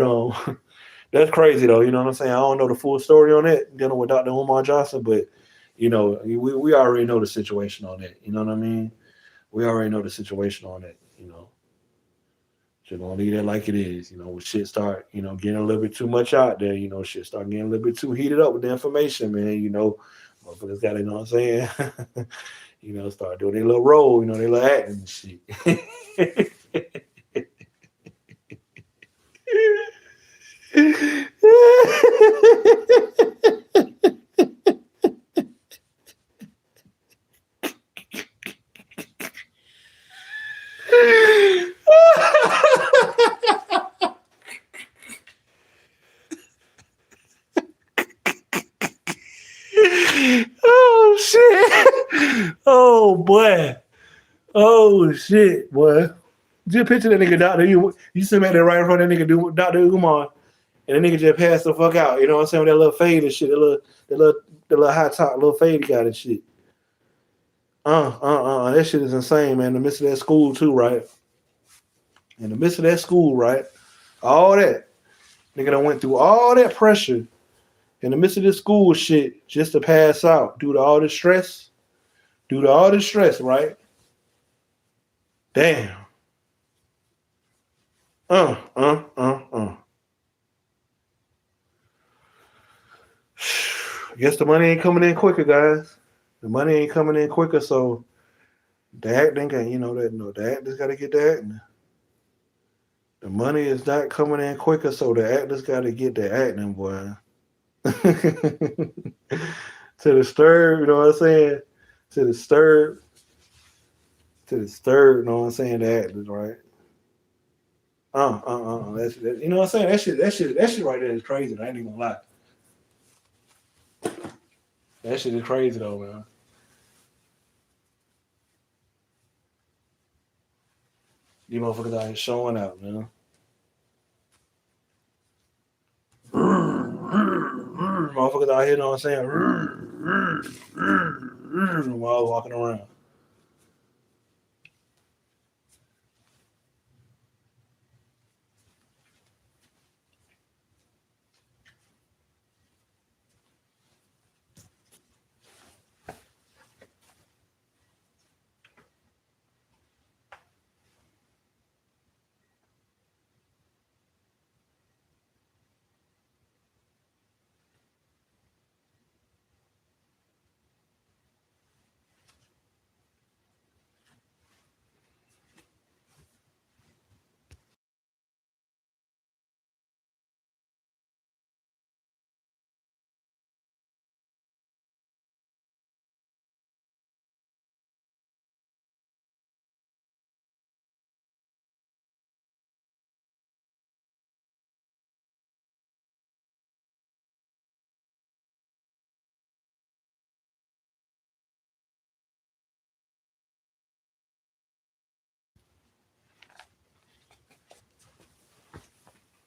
[SPEAKER 2] that's crazy though. You know what I'm saying? I don't know the full story on it dealing with Dr. Umar Johnson, but you know we already know the situation on that. You know what I mean? We already know the situation on it. You know, just gonna leave that like it is. You know, when shit start, you know, getting a little bit too much out there. You know, shit start getting a little bit too heated up with the information, man. You know, motherfuckers got, you know what I'm saying? You know, start doing their little role, you know, their little acting and shit. Oh shit! Oh boy! Oh shit, boy! Just picture that nigga Doctor. You sit back there right in front of that nigga Dr. Umar, and the nigga just passed the fuck out. You know what I'm saying? With that little fade and shit, the little high top, little fade he got and shit. That shit is insane, man. In the midst of that school too, right? In the midst of that school, right? All that nigga done went through all that pressure in the midst of this school shit just to pass out due to all this stress. Due to all this stress, right? Damn. I guess the money ain't coming in quicker, guys. The money ain't coming in quicker, so the acting can, you know, that no, the actors gotta get the acting. The money is not coming in quicker, so the actors gotta get the acting, boy. To disturb, you know what I'm saying? To disturb, you know what I'm saying? The actors, right? You know what I'm saying? That shit right there is crazy. I ain't even gonna lie. That shit is crazy though, man. These motherfuckers out here showing out, man. Motherfuckers out here, you know what I'm saying? While walking around.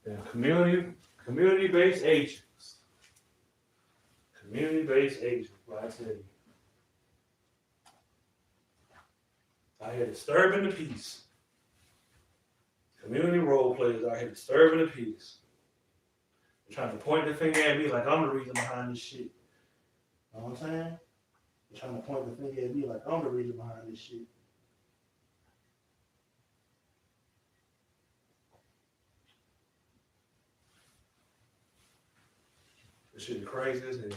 [SPEAKER 1] And community-based agents. Community-based agents, what I tell you. I here disturbing the peace. Community role players out here disturbing the peace. They're trying to point the finger at me like I'm the reason behind this shit. You know what I'm saying? They're trying to point the finger at me like I'm the reason behind this shit. This shit is crazy as hell.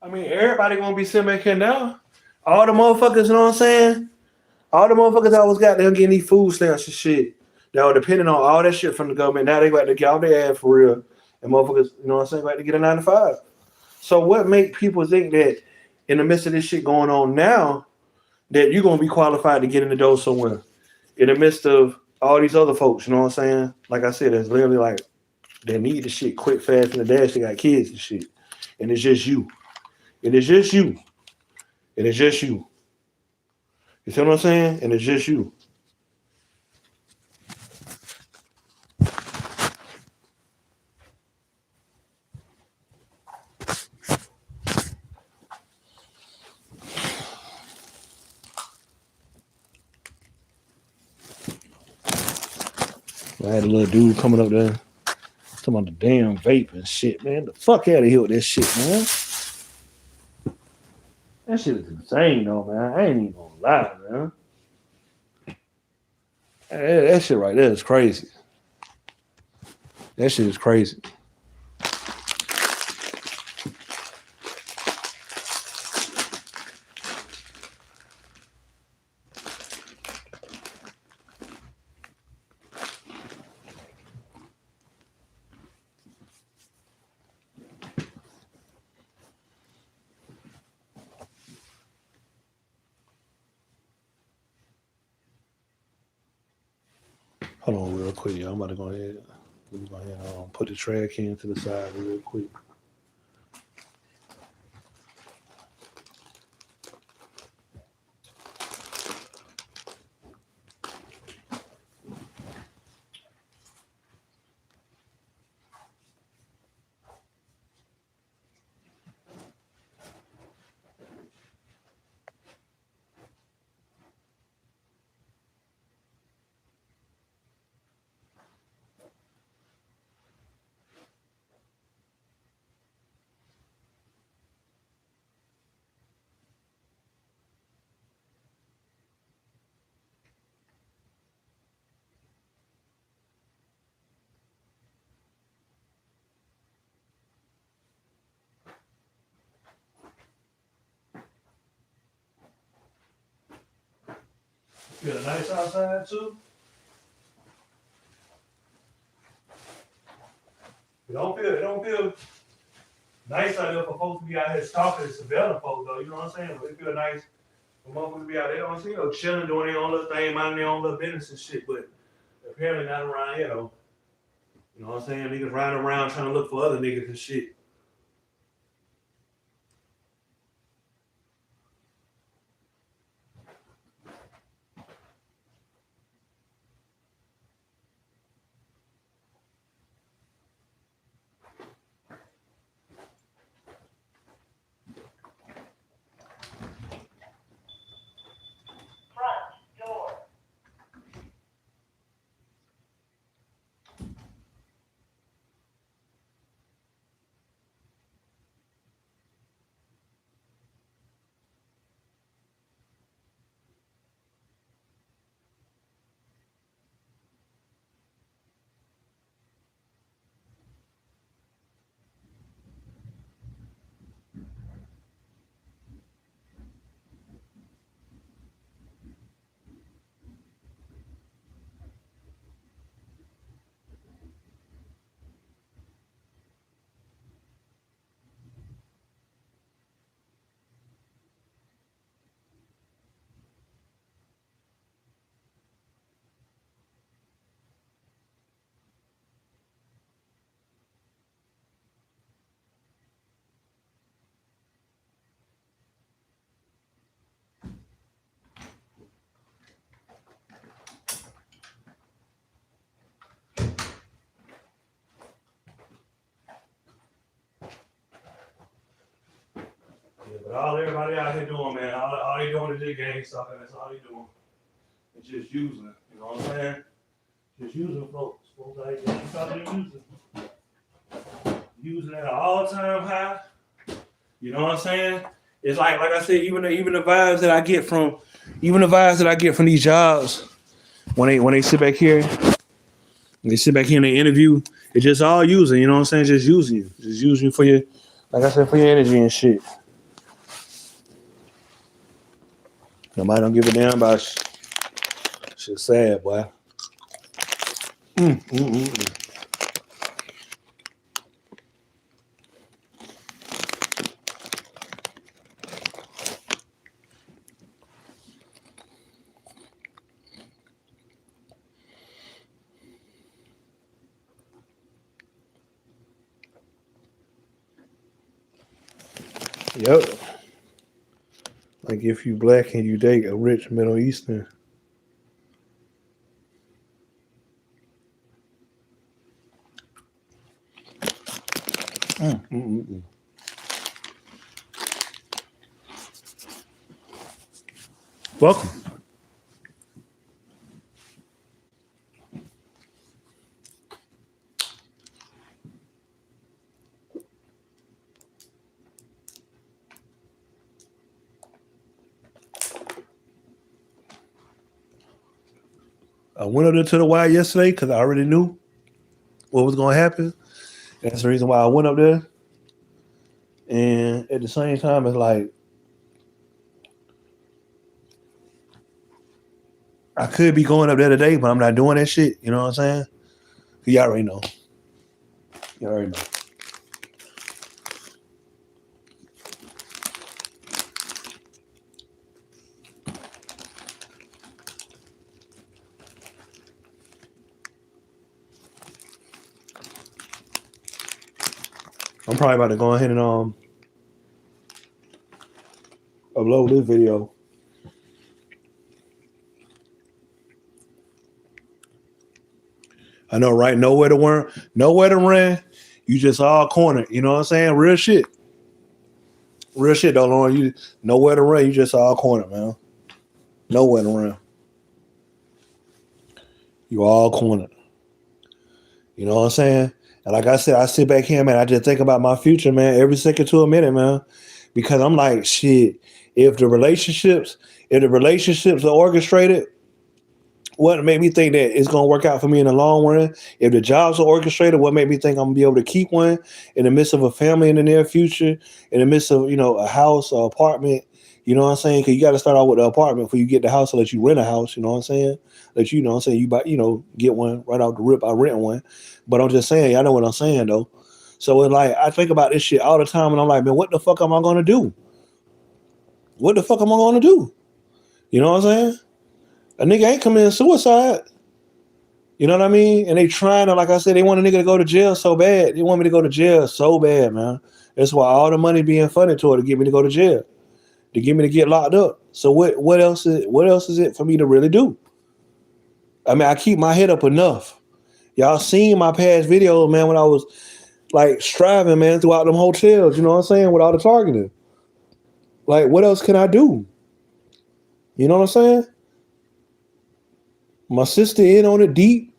[SPEAKER 1] I mean, everybody gonna be sitting back here now. All the motherfuckers, you know what I'm saying? All the motherfuckers always got them getting these food stamps and shit. That were depending on all that shit from the government. Now they got to get off their ass for real. And motherfuckers, you know what I'm saying, got to get a 9 to 5. So what make people think that in the midst of this shit going on now, that you're gonna be qualified to get in the door somewhere? In the midst of all these other folks, you know what I'm saying? Like I said, it's literally like they need the shit quick, fast, and the dash. They got kids and shit. And it's just you. And it's just you. And it's just you. You see what I'm saying? And it's just you. I had a little dude coming up there talking about the damn vape and shit, man. The fuck out of here with that shit, man. That shit is insane, though, man. I ain't even gonna lie, man. That shit right there is crazy. That shit is crazy. Hold on real quick, y'all. I'm about to go ahead. Let me go ahead and put the track in to the side real quick. Feel nice outside too. It don't feel nice out there for folks to be out here stalking and surveilling folks though. You know what I'm saying? But it feel nice for motherfuckers to be out there, you know what I'm saying? Chilling, doing their own little thing, minding their own little business and shit. But apparently not around here though. You know what I'm saying? Niggas riding around trying to look for other niggas and shit. But all everybody out here doing, man, all they doing is this gang stuff, and that's all they doing. It's just using it. You know what I'm saying? Just using folks. Folks like that. That's all they using. Using at an all-time high. You know what I'm saying? It's like I said, even the vibes that I get from these jobs when they sit back here, they sit back here and they interview, it's just all using, you know what I'm saying? Just using you. Just using you for your, like I said, for your energy and shit. Nobody don't give a damn about shit sad, boy. Yep. Like if you black and you date a rich Middle Eastern. Welcome. I went up there to the Y yesterday because I already knew what was going to happen. That's the reason why I went up there. And at the same time, it's like, I could be going up there today, but I'm not doing that shit. You know what I'm saying? Y'all already know. Y'all already know. I'm probably about to go ahead and upload this video. I know, right? Nowhere to run. You just all cornered. You know what I'm saying? Real shit. Real shit, though, Lauren. You nowhere to run. You just all cornered, man. Nowhere to run. You all cornered. You know what I'm saying? And like I said, I sit back here, man. I just think about my future, man, every second to a minute, man. Because I'm like, shit. If the relationships are orchestrated, what made me think that it's gonna work out for me in the long run? If the jobs are orchestrated, what made me think I'm gonna be able to keep one in the midst of a family in the near future, in the midst of, a house or apartment? You know what I'm saying? Because you got to start out with the apartment before you get the house, so that you rent a house. You know what I'm saying? That you know what I'm saying, you buy, get one right out the rip. I rent one, but I'm just saying, y'all know what I'm saying though. So it's like I think about this shit all the time, and I'm like, man, what the fuck am I gonna do? What the fuck am I gonna do? You know what I'm saying? A nigga ain't committing suicide. You know what I mean? And they trying to, like I said, they want a nigga to go to jail so bad. They want me to go to jail so bad, man. That's why all the money being funded toward to get me to go to jail, to get me to get locked up. So what else is it for me to really do? I mean, I keep my head up enough. Y'all seen my past videos, man, when I was like striving, man, throughout them hotels, you know what I'm saying, with all the targeting. Like, what else can I do? You know what I'm saying? My sister in on it deep.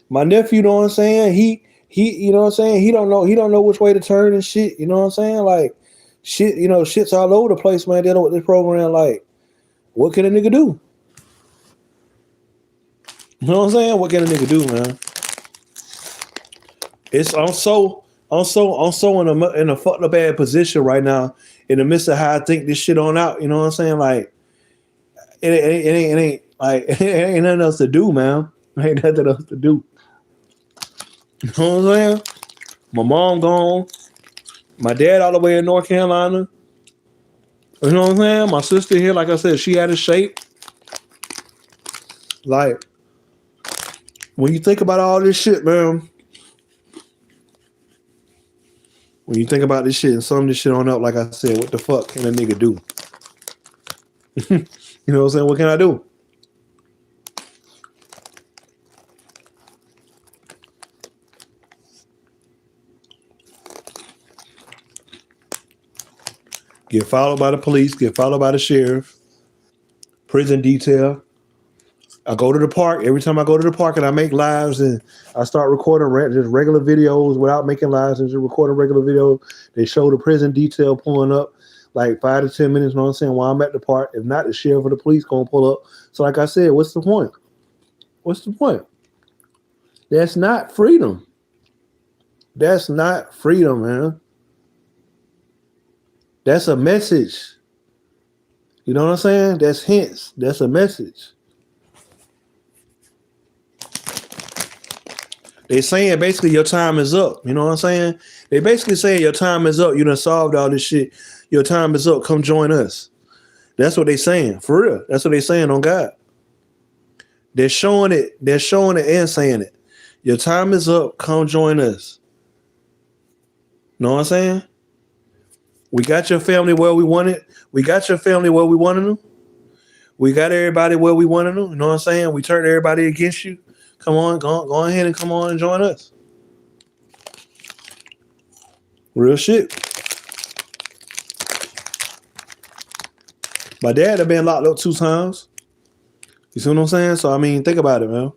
[SPEAKER 1] My nephew, you know what I'm saying? He, you know what I'm saying? He don't know which way to turn and shit. You know what I'm saying? Like, shit, shit's all over the place, man, dealing with this program. Like, what can a nigga do? You know what I'm saying? What can a nigga do, man? I'm so in a fucked up bad position right now in the midst of how I think this shit on out. You know what I'm saying? Like, it ain't like it ain't nothing else to do, man. Ain't nothing else to do. You know what I'm saying? My mom gone. My dad all the way in North Carolina. You know what I'm saying? My sister here, like I said, she out of shape. Like, when you think about all this shit, man. When you think about this shit and sum this shit on up, like I said, what the fuck can a nigga do? You know what I'm saying? What can I do?
[SPEAKER 2] get followed by the police, get followed by the sheriff, prison detail. I go to the park. Every time I go to the park and I make lives and I start recording just regular videos without making lives and just recording regular videos, they show the prison detail pulling up like 5 to 10 minutes, you know what I'm saying, while I'm at the park. If not, the sheriff or the police going to pull up. So like I said, what's the point? What's the point? That's not freedom. That's not freedom, man. That's a message. You know what I'm saying? That's hints. That's a message. They saying basically your time is up. You know what I'm saying? They basically saying your time is up. You done solved all this shit. Your time is up. Come join us. That's what they saying. For real. That's what they saying on God. They're showing it. They're showing it and saying it. Your time is up. Come join us. Know what I'm saying? We got your family where we want it. We got your family where we wanted them. We got everybody where we wanted them. You know what I'm saying? We turned everybody against you. Come on, go ahead and come on and join us. Real shit. My dad had been locked up 2 times. You see what I'm saying? So, I mean, think about it, man.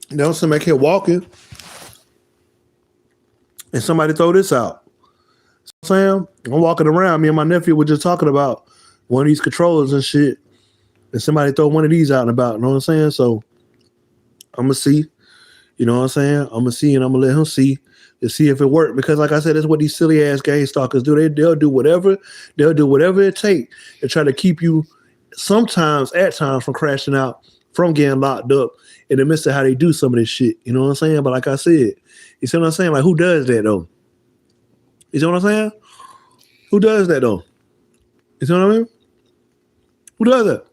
[SPEAKER 2] You know, somebody kept walking and somebody throw this out. So I'm saying, I'm walking around. Me and my nephew were just talking about one of these controllers and shit. And somebody throw one of these out and about. You know what I'm saying? So I'm going to see. You know what I'm saying? I'm going to see and I'm going to let him see to see if it worked. Because like I said, that's what these silly ass gang stalkers do. They'll do whatever. They'll do whatever it takes to try to keep you at times from crashing out, from getting locked up in the midst of how they do some of this shit. You know what I'm saying? But like I said, you see what I'm saying? Like, who does that though? You see what I'm saying? Who does that though? You see what I mean? Who does that?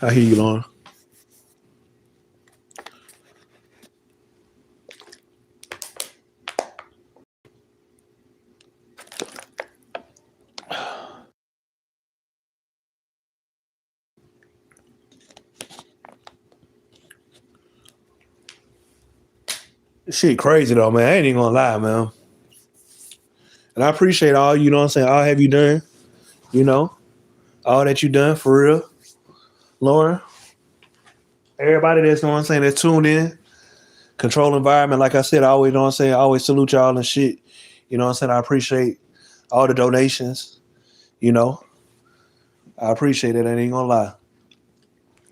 [SPEAKER 2] I hear you, Lauren. This shit crazy though, man. I ain't even gonna lie, man. And I appreciate all, you know what I'm saying, all have you done, you know, all that you done for real. Lauren, everybody that's, you know what I'm saying, that's tuned in, control environment. Like I said, I always, you know what I'm saying, I always salute y'all and shit. You know what I'm saying? I appreciate all the donations, you know. I appreciate it. I ain't gonna lie.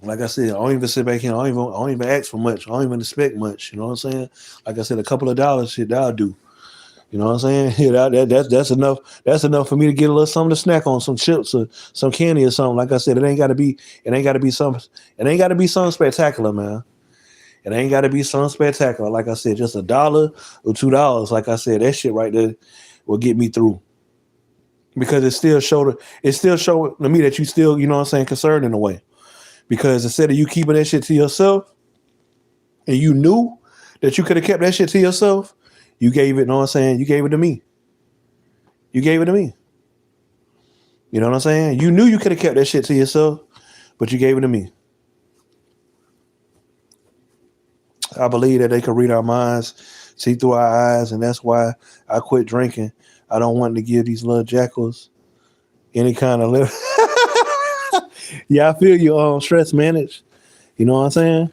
[SPEAKER 2] Like I said, I don't even sit back here. I don't even ask for much. I don't even expect much. You know what I'm saying? Like I said, a couple of dollars, shit, that'll do. You know what I'm saying? Yeah, that's enough. That's enough for me to get a little something to snack on, some chips or some candy or something. Like I said, it ain't gotta be something spectacular, man. It ain't gotta be something spectacular. Like I said, just $1 or $2. Like I said, that shit right there will get me through. Because it still showed to me that you still, you know what I'm saying, concerned in a way. Because instead of you keeping that shit to yourself, and you knew that you could have kept that shit to yourself, you gave it, you know what I'm saying? You gave it to me. You gave it to me. You know what I'm saying? You knew you could have kept that shit to yourself, but you gave it to me. I believe that they could read our minds, see through our eyes, and that's why I quit drinking. I don't want to give these little jackals any kind of little. Yeah, I feel you on stress manage. You know what I'm saying?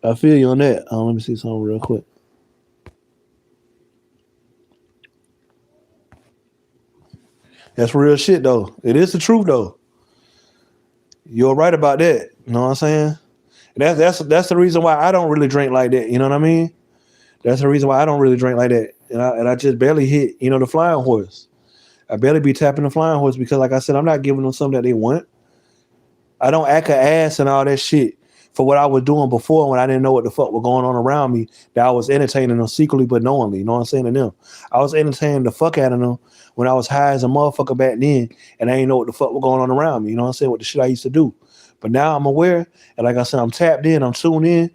[SPEAKER 2] I feel you on that. Let me see something real quick. That's real shit though. It is the truth though. You're right about that. You know what I'm saying? And that's the reason why I don't really drink like that. You know what I mean? That's the reason why I don't really drink like that. And I just barely hit, you know, the flying horse. I barely be tapping the flying horse because, like I said, I'm not giving them something that they want. I don't act an ass and all that shit for what I was doing before when I didn't know what the fuck was going on around me. That I was entertaining them secretly but knowingly. You know what I'm saying to them? I was entertaining the fuck out of them when I was high as a motherfucker back then, and I didn't know what the fuck was going on around me. You know what I'm saying? What the shit I used to do. But now I'm aware, and like I said, I'm tapped in. I'm tuned in.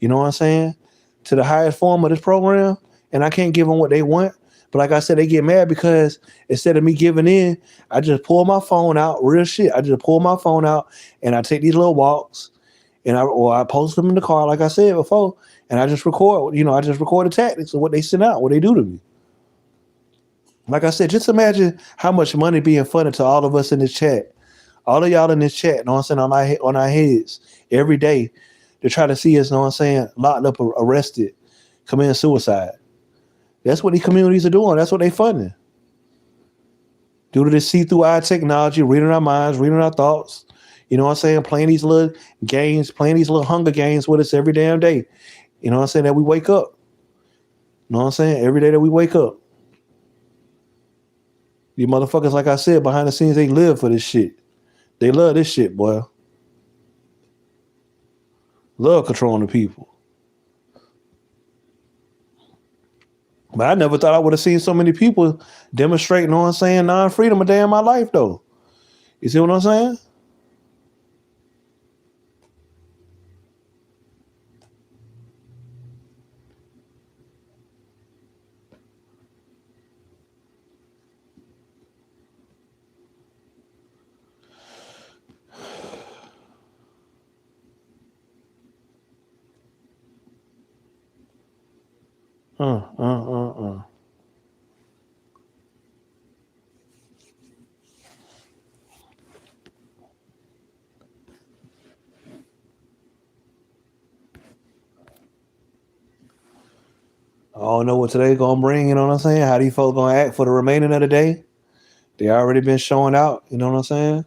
[SPEAKER 2] You know what I'm saying? To the highest form of this program, and I can't give them what they want. But like I said, they get mad because instead of me giving in, I just pull my phone out, real shit. I just pull my phone out and I take these little walks and I post them in the car, like I said before, and I just record, I just record the tactics of what they send out, what they do to me. Like I said, just imagine how much money being funded to all of us in this chat. All of y'all in this chat, you know what I'm saying, on our heads every day to try to see us, you know what I'm saying, locked up, arrested, committing suicide. That's what these communities are doing. That's what they funding. Due to this see-through eye technology, reading our minds, reading our thoughts, you know what I'm saying, playing these little games, playing these little hunger games with us every damn day. You know what I'm saying, that we wake up. You know what I'm saying? Every day that we wake up. These motherfuckers, like I said, behind the scenes, they live for this shit. They love this shit, boy. Love controlling the people. But I never thought I would have seen so many people demonstrating, you know what I'm saying, non-freedom a day in my life, though. You see what I'm saying? Uh, uh, uh, uh. I don't know what today gonna bring, you know what I'm saying? How these folks gonna act for the remaining of the day? They already been showing out, you know what I'm saying?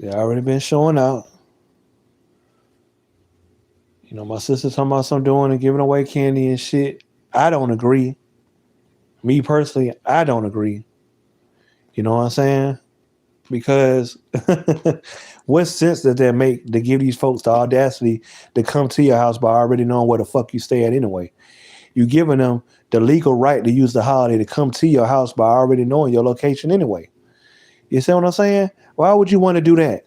[SPEAKER 2] They already been showing out. You know, my sister talking about some doing and giving away candy and shit. I don't agree. Me personally, I don't agree. You know what I'm saying? Because what sense does that make to give these folks the audacity to come to your house by already knowing where the fuck you stay at anyway? You giving them the legal right to use the holiday to come to your house by already knowing your location anyway. You see what I'm saying? Why would you want to do that?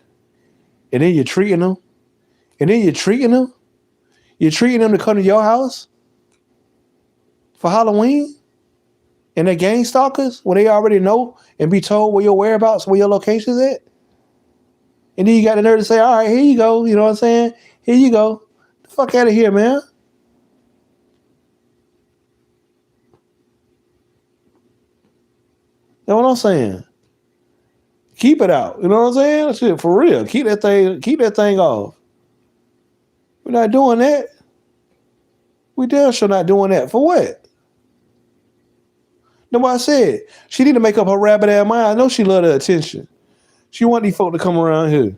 [SPEAKER 2] And then you're treating them. And then you're treating them. You're treating them to come to your house for Halloween? And they're gang stalkers when they already know and be told where your whereabouts, where your location's at? And then you got the nerve to say, all right, here you go. You know what I'm saying? Here you go. The fuck out of here, man. You know what I'm saying? Keep it out. You know what I'm saying? Shit, for real. Keep that thing off. We're not doing that. We damn sure not doing that. For what? Nobody said. She need to make up her rabbit ass mind. I know she love the attention. She want these folk to come around here.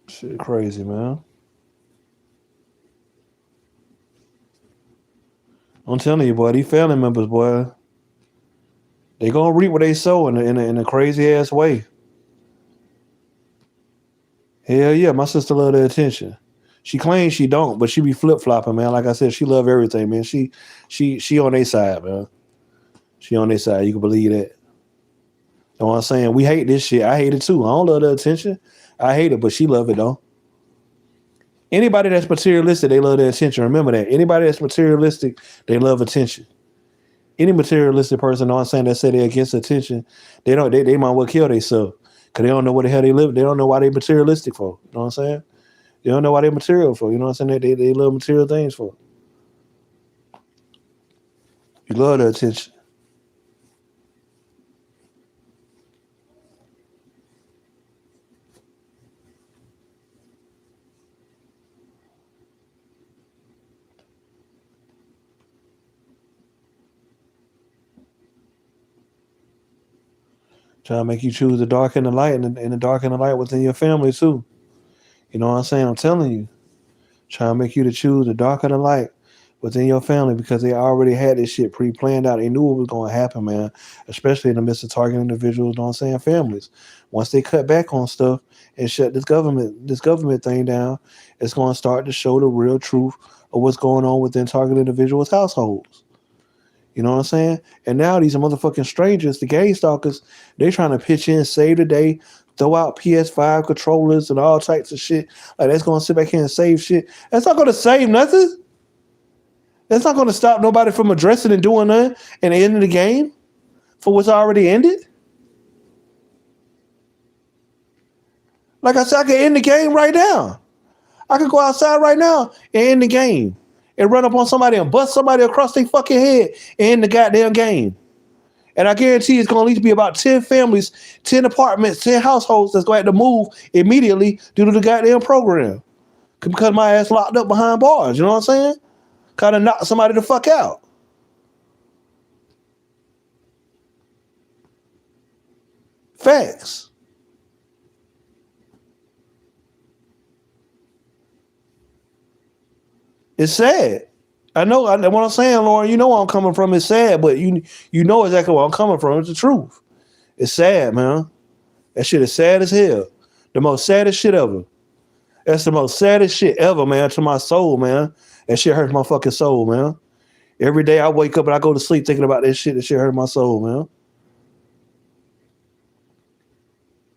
[SPEAKER 2] Shit crazy, man. I'm telling you, boy, these family members, boy, they gonna reap what they sow in a crazy ass way. Hell yeah, my sister love the attention. She claims she don't, but she be flip flopping, man. Like I said, she love everything, man. She on their side, man. She on their side. You can believe that. You know what I'm saying? We hate this shit. I hate it too. I don't love the attention. I hate it, but she love it though. Anybody that's materialistic, they love the attention. Remember that. Anybody that's materialistic, they love attention. Any materialistic person, know what I'm saying, that say they're against attention, they might well kill themselves. Cause they don't know what the hell they live. They don't know why they materialistic for. You know what I'm saying? They don't know why they material for. You know what I'm saying? They love material things for. You love the attention. Trying to make you choose the dark and the light, and the dark and the light within your family too. You know what I'm saying? I'm telling you, trying to make you to choose the dark and the light within your family because they already had this shit pre-planned out. They knew what was going to happen, man. Especially in the midst of targeting individuals. You know what I'm saying? Families. Once they cut back on stuff and shut this government thing down, it's going to start to show the real truth of what's going on within targeted individuals' households. You know what I'm saying? And now these motherfucking strangers, the gang stalkers, they trying to pitch in, save the day, throw out PS5 controllers and all types of shit. Like that's gonna sit back here and save shit. That's not gonna save nothing. That's not gonna stop nobody from addressing and doing nothing and ending the game for what's already ended. Like I said, I can end the game right now. I could go outside right now and end the game. And run up on somebody and bust somebody across their fucking head and end the goddamn game. And I guarantee it's going to at least be about 10 families, 10 apartments, 10 households that's going to have to move immediately due to the goddamn program. Because my ass locked up behind bars, you know what I'm saying? Kind of knock somebody the fuck out. Facts. It's sad. I know what I'm saying, Lauren. You know where I'm coming from. It's sad, but you know exactly where I'm coming from. It's the truth. It's sad, man. That shit is sad as hell. The most saddest shit ever. That's the most saddest shit ever, man, to my soul, man. That shit hurts my fucking soul, man. Every day I wake up and I go to sleep thinking about that shit. That shit hurt my soul, man.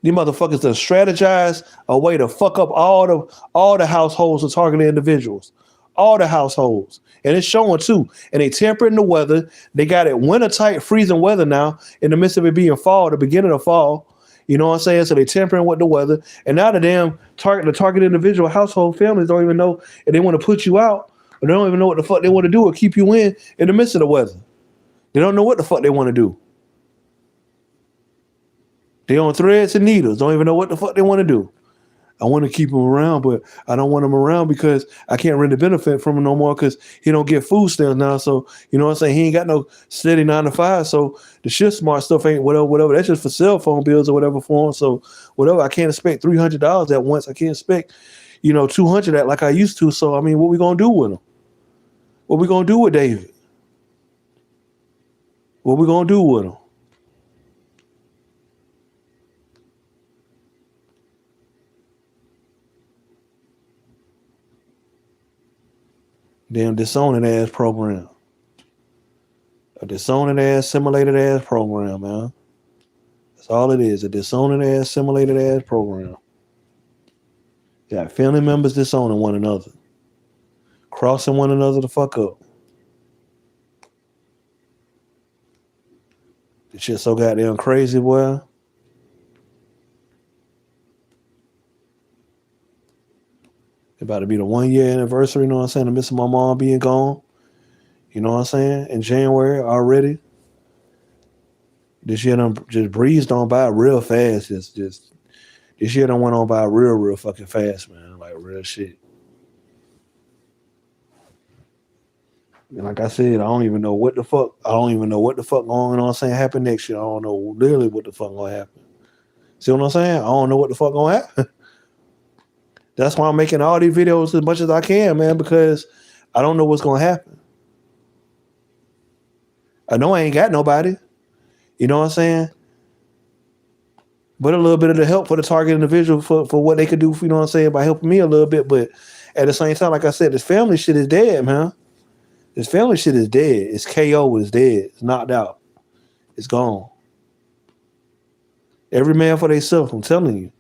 [SPEAKER 2] These motherfuckers that strategize a way to fuck up all the households of targeted individuals. All the households. And it's showing too. And they tempering the weather. They got it winter tight, freezing weather now in the midst of it being fall, the beginning of fall. You know what I'm saying? So they tempering with the weather. And now the target individual household families don't even know if they want to put you out, or they don't even know what the fuck they want to do or keep you in the midst of the weather. They don't know what the fuck they want to do. They on threads and needles. Don't even know what the fuck they want to do. I want to keep him around, but I don't want him around because I can't really benefit from him no more because he don't get food stamps now. So, you know what I'm saying? He ain't got no steady 9 to 5. So the Shift Smart stuff ain't whatever. That's just for cell phone bills or whatever for him. So whatever, I can't expect $300 at once. I can't expect, $200 at like I used to. So, I mean, what we going to do with him? What we going to do with David? What we going to do with him? Damn disowning ass program. A disowning ass, simulated ass program, man. That's all it is. A disowning ass, simulated ass program. Got family members disowning one another. Crossing one another the fuck up. This shit so goddamn crazy, boy. About to be the 1 year anniversary, you know what I'm saying? The midst of my mom being gone. You know what I'm saying? In January already. This year done just breezed on by real fast. Just this year done went on by real fucking fast, man. Like real shit. And like I said, I don't even know what the fuck going on, you know what I'm saying, happen next year. I don't know literally what the fuck gonna happen. See what I'm saying? I don't know what the fuck gonna happen. That's why I'm making all these videos as much as I can, man, because I don't know what's going to happen. I know I ain't got nobody. You know what I'm saying? But a little bit of the help for the target individual for what they could do, you know what I'm saying, by helping me a little bit. But at the same time, like I said, this family shit is dead, man. This family shit is dead. It's KO. It's dead. It's knocked out. It's gone. Every man for themselves, I'm telling you.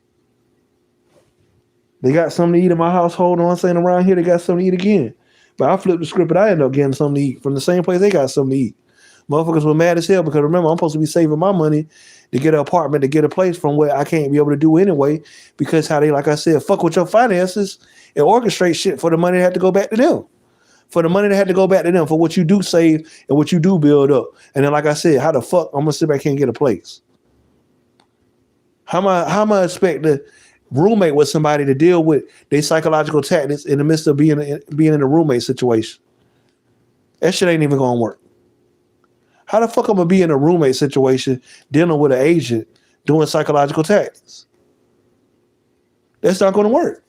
[SPEAKER 2] They got something to eat in my household, you know what I'm saying? Around here, they got something to eat again. But I flipped the script and I ended up getting something to eat from the same place they got something to eat. Motherfuckers were mad as hell because remember, I'm supposed to be saving my money to get an apartment, to get a place from where I can't be able to do anyway because how they, like I said, fuck with your finances and orchestrate shit for the money that had to go back to them. For the money that had to go back to them for what you do save and what you do build up. And then, like I said, how the fuck I'm going to sit back here and get a place? How am I expect to roommate with somebody to deal with their psychological tactics in the midst of being in a roommate situation? That shit ain't even gonna work. How the fuck I'm gonna be in a roommate situation dealing with an agent doing psychological tactics. That's not going to work.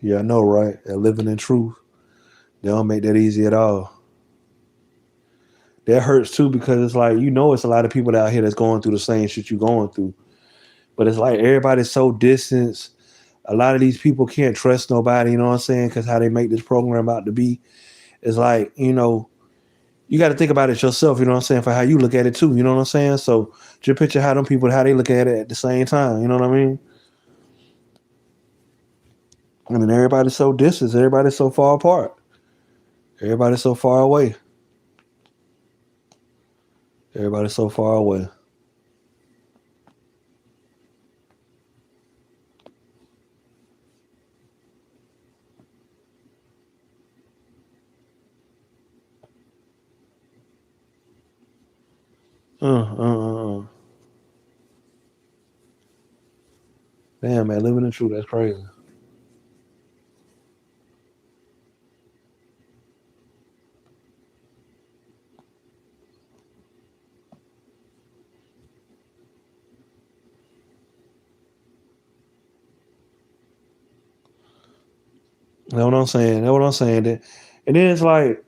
[SPEAKER 2] Yeah, I know, right? And living in truth, they don't make that easy at all. That hurts too because it's like it's a lot of people out here that's going through the same shit you going through. But it's like everybody's so distant. A lot of these people can't trust nobody, you know what I'm saying? Because how they make this program out to be. It's like, you got to think about it yourself, you know what I'm saying, for how you look at it too, you know what I'm saying? So just picture how them people, how they look at it at the same time, you know what I mean? I mean, everybody's so distant, everybody's so far apart. Everybody's so far away. Everybody's so far away. Damn, man, living in truth, that's crazy. That's what I'm saying. That's what I'm saying. And then it's like,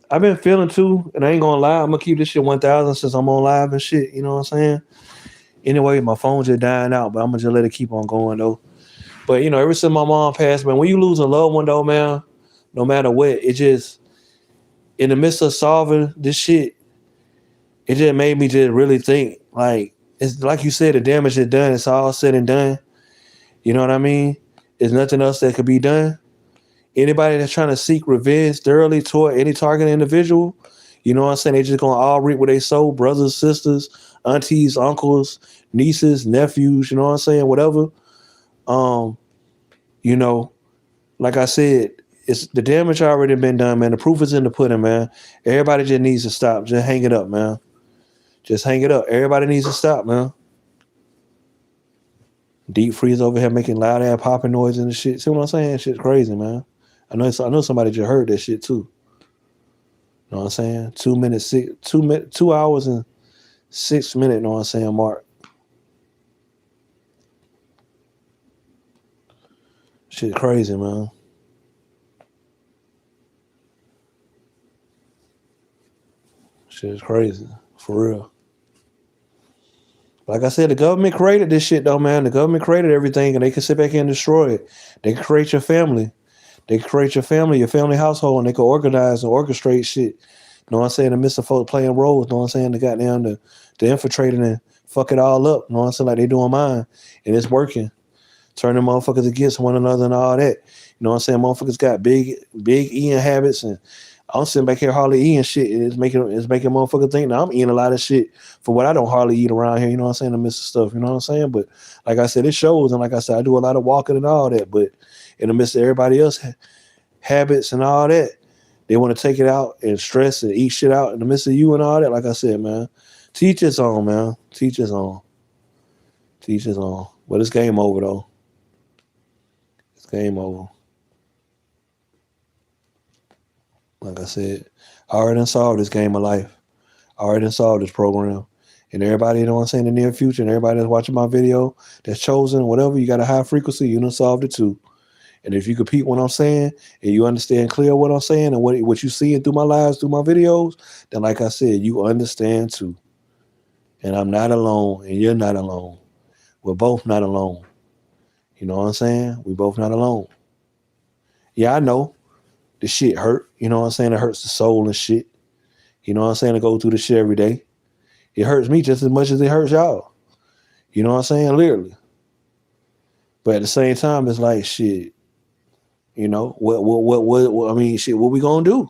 [SPEAKER 2] I've been feeling too, and I ain't gonna lie, I'm gonna keep this shit 1,000 since I'm on live and shit, you know what I'm saying? Anyway, my phone's just dying out, but I'm gonna just let it keep on going though. But ever since my mom passed, man, when you lose a loved one though, man, no matter what, it just in the midst of solving this shit, it just made me just really think. Like it's like you said, the damage is done. It's all said and done. You know what I mean? There's nothing else that could be done. Anybody that's trying to seek revenge thoroughly toward any target individual, you know what I'm saying? They just gonna all reap what they sow, brothers, sisters, aunties, uncles, nieces, nephews, you know what I'm saying? Whatever. Um, you know, like I said, it's the damage already been done, man. The proof is in the pudding, man. Everybody just needs to stop. Just hang it up, man. Just hang it up. Everybody needs to stop, man. Deep freeze over here making loud ass popping noise and shit. See what I'm saying? Shit's crazy, man. I know somebody just heard that shit too. You know what I'm saying? 2 hours and 6 minutes, you know what I'm saying, mark. Shit crazy, man. Shit is crazy. For real. Like I said, the government created this shit though, man. The government created everything and they can sit back here and destroy it. They can create your family. They can create your family household, and they can organize and orchestrate shit. You know what I'm saying? The midst of folks playing roles, you know what I'm saying? They got down to infiltrate and fuck it all up. You know what I'm saying? Like they doing mine. And it's working. Turning motherfuckers against one another and all that. You know what I'm saying? Motherfuckers got big eating habits, and I'm sitting back here hardly eating shit. And it's making motherfuckers think that I'm eating a lot of shit for what I don't hardly eat around here. You know what I'm saying? The midst of stuff. You know what I'm saying? But like I said, it shows. And like I said, I do a lot of walking and all that. But in the midst of everybody else habits and all that, they want to take it out and stress and eat shit out in the midst of you and all that. Like I said, man, teach us on, man. Teach us on. Teach us on. But it's game over though. It's game over. Like I said, I already done solved this game of life. I already done solved this program. And everybody, you know what I'm saying, in the near future, and everybody that's watching my video, that's chosen, whatever, you got a high frequency, you done solved it too. And if you compete what I'm saying, and you understand clear what I'm saying, and what you seeing through my lives, through my videos, then like I said, you understand too. And I'm not alone, and you're not alone. We're both not alone. You know what I'm saying? We both not alone. Yeah, I know. The shit hurt. You know what I'm saying? It hurts the soul and shit. You know what I'm saying? To go through the shit every day. It hurts me just as much as it hurts y'all. You know what I'm saying? Literally. But at the same time, it's like shit. You know what I mean? Shit, what we gonna do?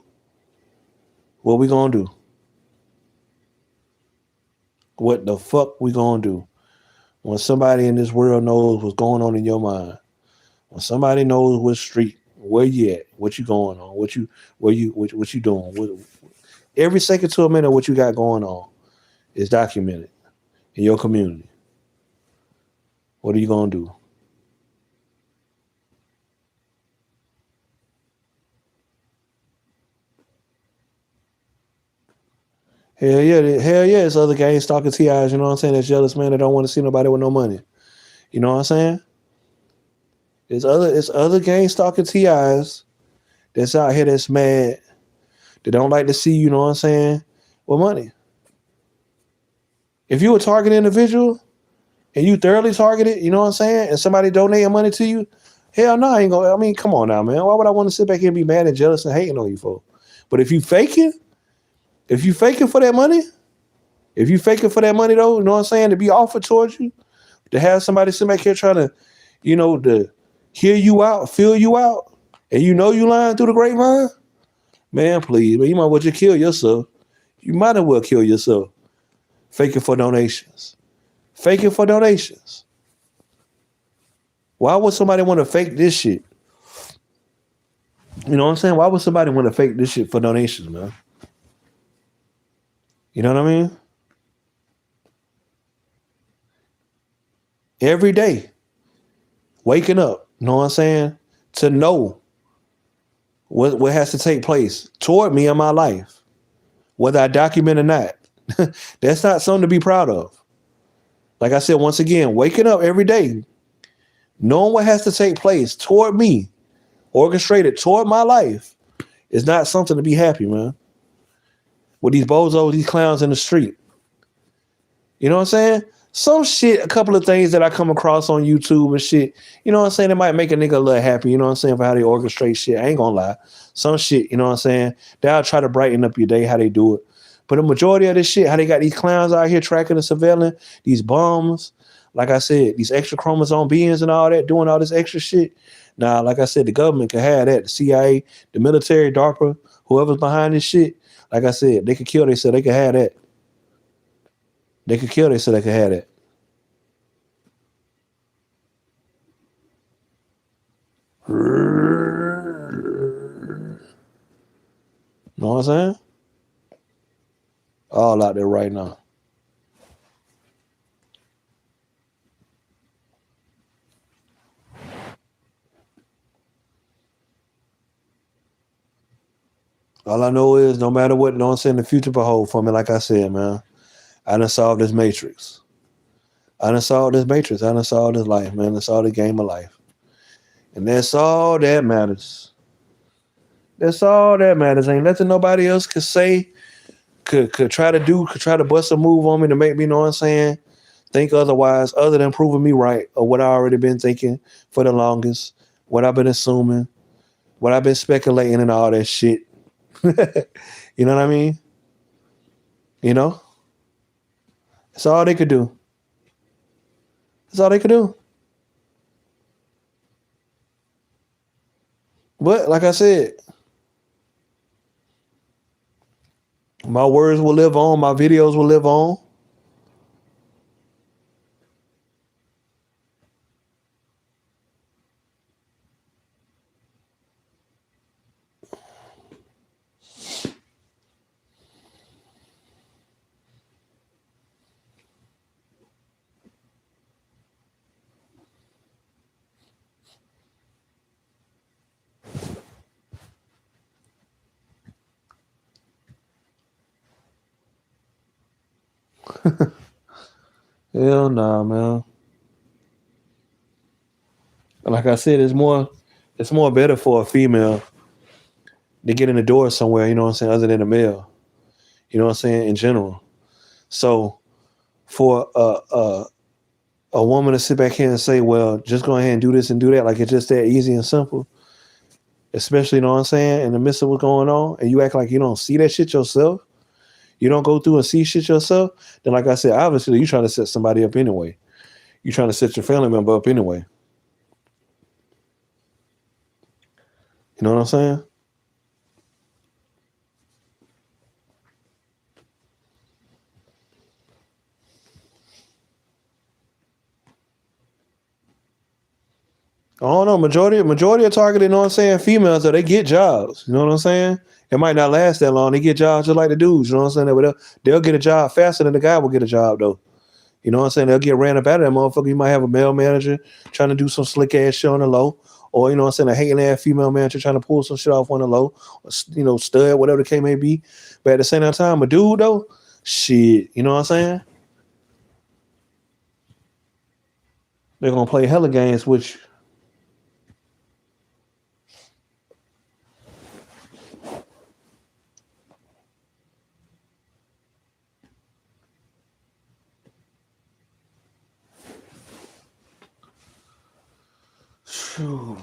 [SPEAKER 2] What we gonna do? What the fuck we gonna do when somebody in this world knows what's going on in your mind? When somebody knows what street, where you at, what you going on, what you doing? Every second to a minute, what you got going on is documented in your community. What are you gonna do? Hell yeah, it's other gang stalking TIs, you know what I'm saying? That's jealous man that don't want to see nobody with no money. You know what I'm saying? It's other gang stalking TIs that's out here that's mad, that don't like to see, you know what I'm saying, with money. If you a targeted individual and you thoroughly targeted, you know what I'm saying, and somebody donating money to you, hell no, I ain't gonna, I mean, come on now, man. Why would I want to sit back here and be mad and jealous and hating on you for? But if you faking for that money, though, you know what I'm saying, to be offered towards you, to have somebody sit back here trying to, you know, to hear you out, feel you out, and you know you lying through the grapevine, man, please, man, you might as well just kill yourself. You might as well kill yourself. Faking for donations. Why would somebody want to fake this shit? You know what I'm saying? Why would somebody want to fake this shit for donations, man? You know what I mean? Every day, waking up, you know what I'm saying? To know what has to take place toward me in my life, whether I document or not. That's not something to be proud of. Like I said, once again, waking up every day, knowing what has to take place toward me, orchestrated toward my life, is not something to be happy, man. With these bozos, these clowns in the street. You know what I'm saying? Some shit, a couple of things that I come across on YouTube and shit, you know what I'm saying? It might make a nigga a little happy, you know what I'm saying, for how they orchestrate shit. I ain't gonna lie. Some shit, you know what I'm saying? They'll try to brighten up your day, how they do it. But the majority of this shit, how they got these clowns out here tracking and surveilling, these bums, like I said, these extra chromosome beings and all that, doing all this extra shit. Now, like I said, the government can have that. The CIA, the military, DARPA, whoever's behind this shit, like I said, they could kill, they said they could have that. They could kill, they said they could have that. Know what I'm saying? All out there right now. All I know is no matter what, you know what I'm saying, the future behold for me, like I said, man, I done solved this matrix. I done solved this life, man. That's all the game of life. And that's all that matters. That's all that matters. Ain't nothing nobody else could say, could try to do, could try to bust a move on me to make me, know what I'm saying, think otherwise, other than proving me right, or what I already been thinking for the longest, what I've been assuming, what I've been speculating and all that shit. You know what I mean? You know? That's all they could do. That's all they could do. But like I said, my words will live on, my videos will live on. Hell nah, man. Like I said, it's more better for a female to get in the door somewhere, you know what I'm saying, other than a male. You know what I'm saying, in general. So for a woman to sit back here and say, well, just go ahead and do this and do that, like it's just that easy and simple, especially, you know what I'm saying, in the midst of what's going on, and you act like you don't see that shit yourself, you don't go through and see shit yourself, then like I said, obviously you're trying to set somebody up anyway. You're trying to set your family member up anyway. You know what I'm saying? I don't know. Majority of targeted, you know what I'm saying, females, though, they get jobs. You know what I'm saying? It might not last that long. They get jobs just like the dudes. You know what I'm saying? They'll get a job faster than the guy will get a job, though. You know what I'm saying? They'll get ran up out of that motherfucker. You might have a male manager trying to do some slick ass shit on the low. Or, you know what I'm saying, a hating ass female manager trying to pull some shit off on the low. Or, you know, stud, whatever the case may be. But at the same time, a dude, though, shit, you know what I'm saying? They're going to play hella games with you.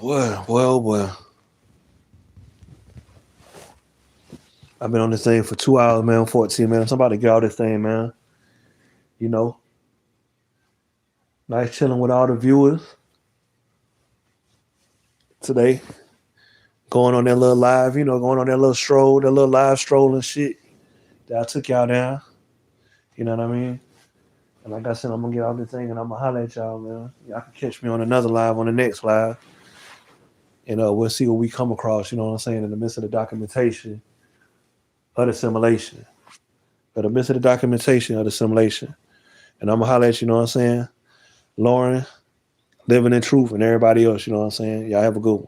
[SPEAKER 2] Boy. I've been on this thing for 2 hours, man, 14 minutes. I'm about to get out this thing, man. You know, nice chilling with all the viewers today. Going on that little live, you know, going on that little stroll, that little live stroll and shit that I took y'all down. You know what I mean? And like I said, I'm going to get out this thing and I'm going to holler at y'all, man. Y'all can catch me on another live, on the next live. And we'll see what we come across, you know what I'm saying, in the midst of the documentation of the simulation. In the midst of the documentation of the simulation. And I'm going to holler at you, know what I'm saying? Lauren, Living in Truth, and everybody else, you know what I'm saying? Y'all have a good one.